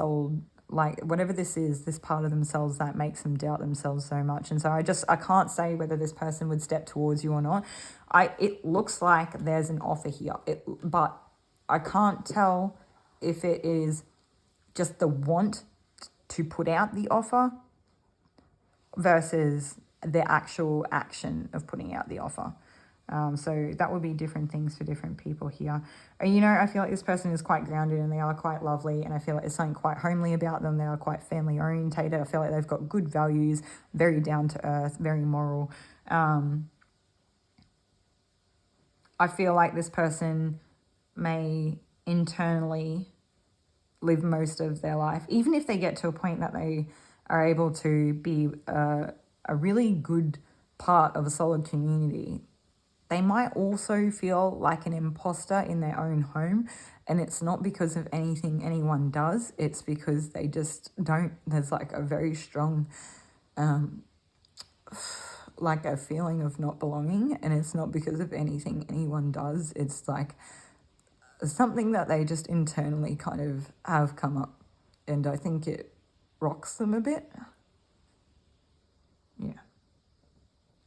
is, this part of themselves that makes them doubt themselves so much. And so I can't say whether this person would step towards you or not. It looks like there's an offer here, but I can't tell if it is just the want to put out the offer versus the actual action of putting out the offer. So that would be different things for different people here. You know, I feel like this person is quite grounded and they are quite lovely, and I feel like there's something quite homely about them. They are quite family orientated. I feel like they've got good values, very down to earth, very moral. I feel like this person may internally live most of their life, even if they get to a point that they are able to be a really good part of a solid community, they might also feel like an imposter in their own home. And it's not because of anything anyone does, it's because they just don't, there's like a very strong, like a feeling of not belonging. And it's not because of anything anyone does, it's like something that they just internally kind of have come up. And I think it rocks them a bit. Yeah.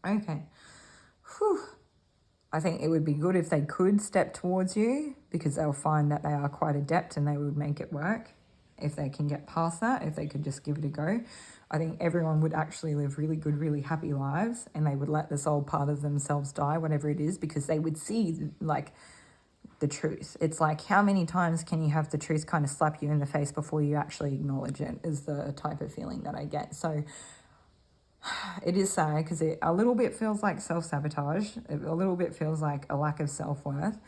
Okay. Whew. I think it would be good if they could step towards you, because they'll find that they are quite adept and they would make it work if they can get past that, if they could just give it a go. I think everyone would actually live really good, really happy lives, and they would let this old part of themselves die, whatever it is, because they would see like the truth. It's like, how many times can you have the truth kind of slap you in the face before you actually acknowledge it, is the type of feeling that I get. So it is sad because it a little bit feels like self-sabotage. A little bit feels like a lack of self-worth.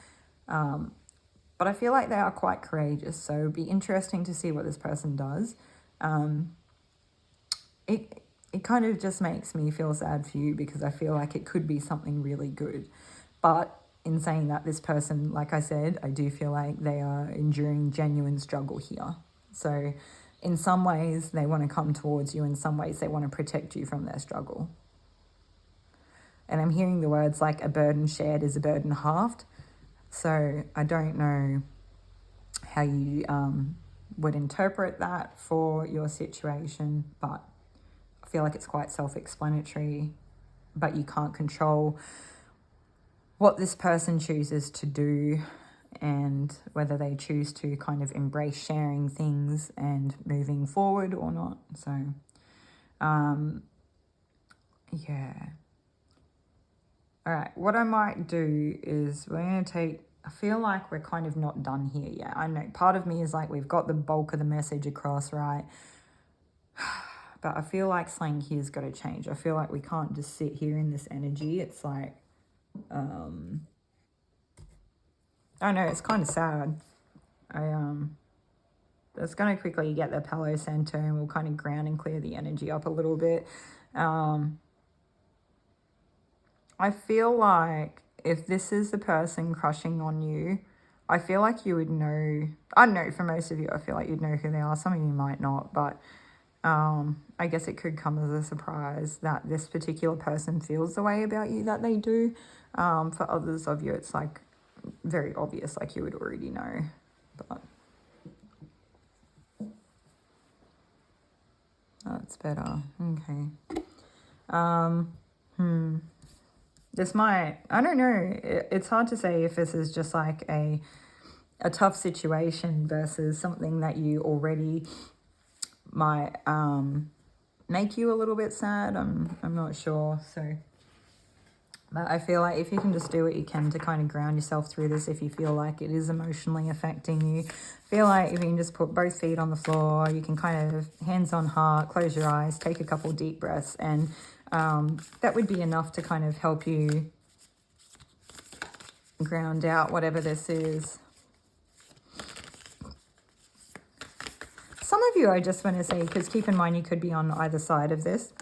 But I feel like they are quite courageous. So it'd be interesting to see what this person does. It kind of just makes me feel sad for you, because I feel like it could be something really good. But in saying that, this person, like I said, I do feel like they are enduring genuine struggle here. So in some ways, they want to come towards you. In some ways, they want to protect you from their struggle. And I'm hearing the words like a burden shared is a burden halved. So I don't know how you would interpret that for your situation, but I feel like it's quite self-explanatory, but you can't control what this person chooses to do and whether they choose to kind of embrace sharing things and moving forward or not. So, yeah. All right, what I might do is we're going to take, I feel like we're kind of not done here yet. I know part of me is like, we've got the bulk of the message across, right? But I feel like something here's got to change. I feel like we can't just sit here in this energy. It's like, I know, it's kind of sad. Just going to quickly get the Palo Santo and we'll kind of ground and clear the energy up a little bit. I feel like if this is the person crushing on you, I feel like you would know. I don't know, for most of you, I feel like you'd know who they are. Some of you might not, but I guess it could come as a surprise that this particular person feels the way about you that they do. For others of you, it's like very obvious, like you would already know. But that's better. Okay. This might, I don't know, it's hard to say if this is just like a tough situation versus something that you already might make you a little bit sad. I'm not sure. So, but I feel like if you can just do what you can to kind of ground yourself through this, if you feel like it is emotionally affecting you, feel like if you can just put both feet on the floor, you can kind of hands on heart, close your eyes, take a couple deep breaths, and that would be enough to kind of help you ground out whatever this is. Some of you, I just want to say, because keep in mind you could be on either side of this.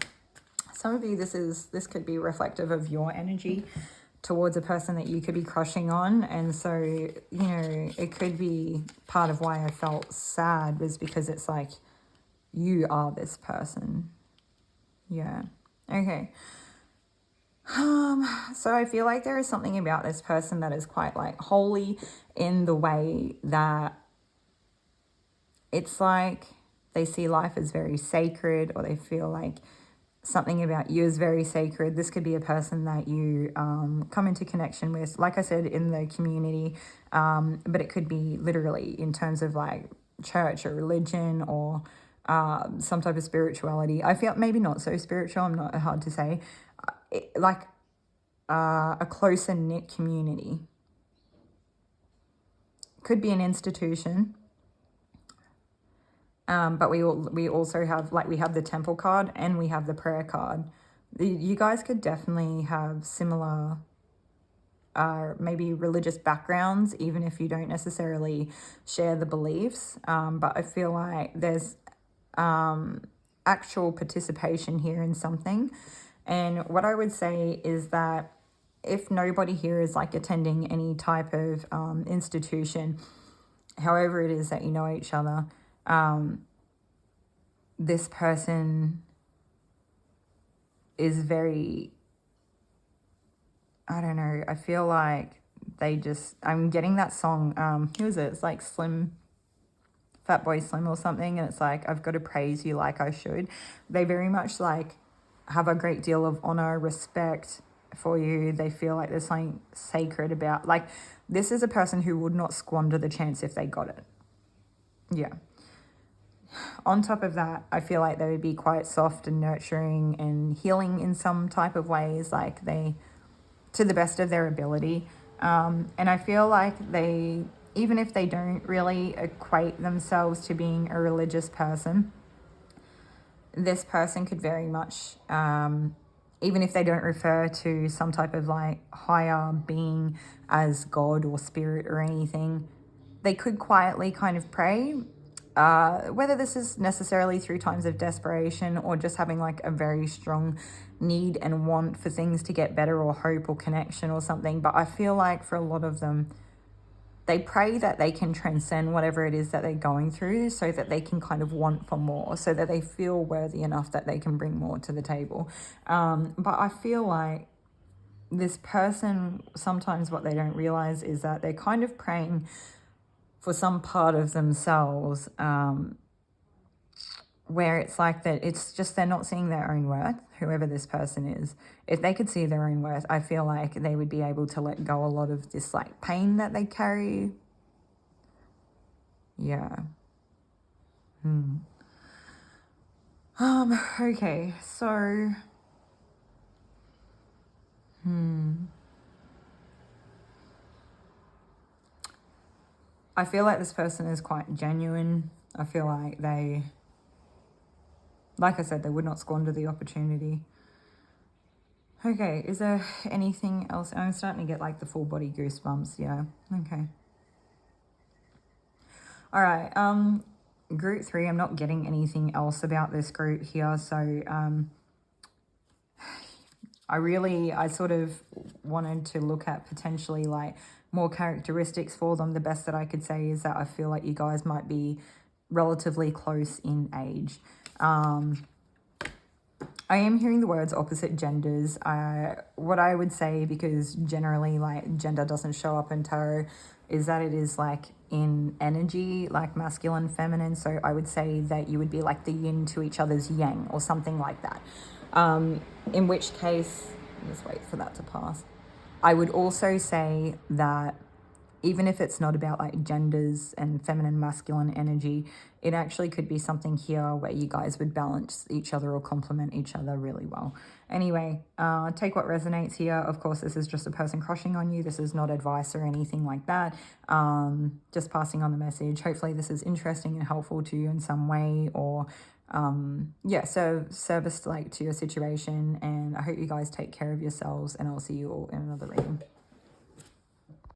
Some of you, this could be reflective of your energy towards a person that you could be crushing on. And so, you know, it could be part of why I felt sad was because it's like you are this person. Yeah. Okay. So I feel like there is something about this person that is quite like holy in the way that it's like they see life as very sacred, or they feel like something about you is very sacred. This could be a person that you come into connection with, like I said, in the community, but it could be literally in terms of like church or religion or some type of spirituality. I feel maybe not so spiritual, I'm not hard to say, like a closer knit community. Could be an institution. But we also have, like, we have the temple card and we have the prayer card. You guys could definitely have similar, maybe religious backgrounds, even if you don't necessarily share the beliefs. But I feel like there's actual participation here in something. And what I would say is that if nobody here is like attending any type of institution, however it is that you know each other, this person is very, I don't know, I feel like they just, I'm getting that song, who is it? It's like Fatboy Slim or something, and it's like, I've got to praise you like I should. They very much like have a great deal of honor, respect for you. They feel like there's something sacred about, like, this is a person who would not squander the chance if they got it. Yeah. On top of that, I feel like they would be quite soft and nurturing and healing in some type of ways, like they, to the best of their ability. And I feel like they, even if they don't really equate themselves to being a religious person, this person could very much, even if they don't refer to some type of like higher being as God or spirit or anything, they could quietly kind of pray. Whether this is necessarily through times of desperation or just having like a very strong need and want for things to get better, or hope or connection or something. But I feel like for a lot of them, they pray that they can transcend whatever it is that they're going through, so that they can kind of want for more, so that they feel worthy enough that they can bring more to the table. But I feel like this person, sometimes what they don't realize is that they're kind of praying for some part of themselves where it's like that it's just they're not seeing their own worth, whoever this person is. If they could see their own worth, I feel like they would be able to let go a lot of this like pain that they carry. Yeah. Okay, so I feel like this person is quite genuine. I feel like they, like I said, they would not squander the opportunity. Okay, is there anything else? I'm starting to get like the full body goosebumps. Yeah, okay. All right, group 3, I'm not getting anything else about this group here. So I sort of wanted to look at potentially like more characteristics for them. The best that I could say is that I feel like you guys might be relatively close in age. I am hearing the words opposite genders. What I would say, because generally like gender doesn't show up in tarot, is that it is like in energy, like masculine, feminine. So I would say that you would be like the yin to each other's yang or something like that. In which case, just wait for that to pass. I would also say that even if it's not about like genders and feminine, masculine energy, it actually could be something here where you guys would balance each other or complement each other really well. Anyway, take what resonates here. Of course, this is just a person crushing on you. This is not advice or anything like that. Just passing on the message. Hopefully this is interesting and helpful to you in some way, or service like to your situation. And I hope you guys take care of yourselves, and I'll see you all in another reading.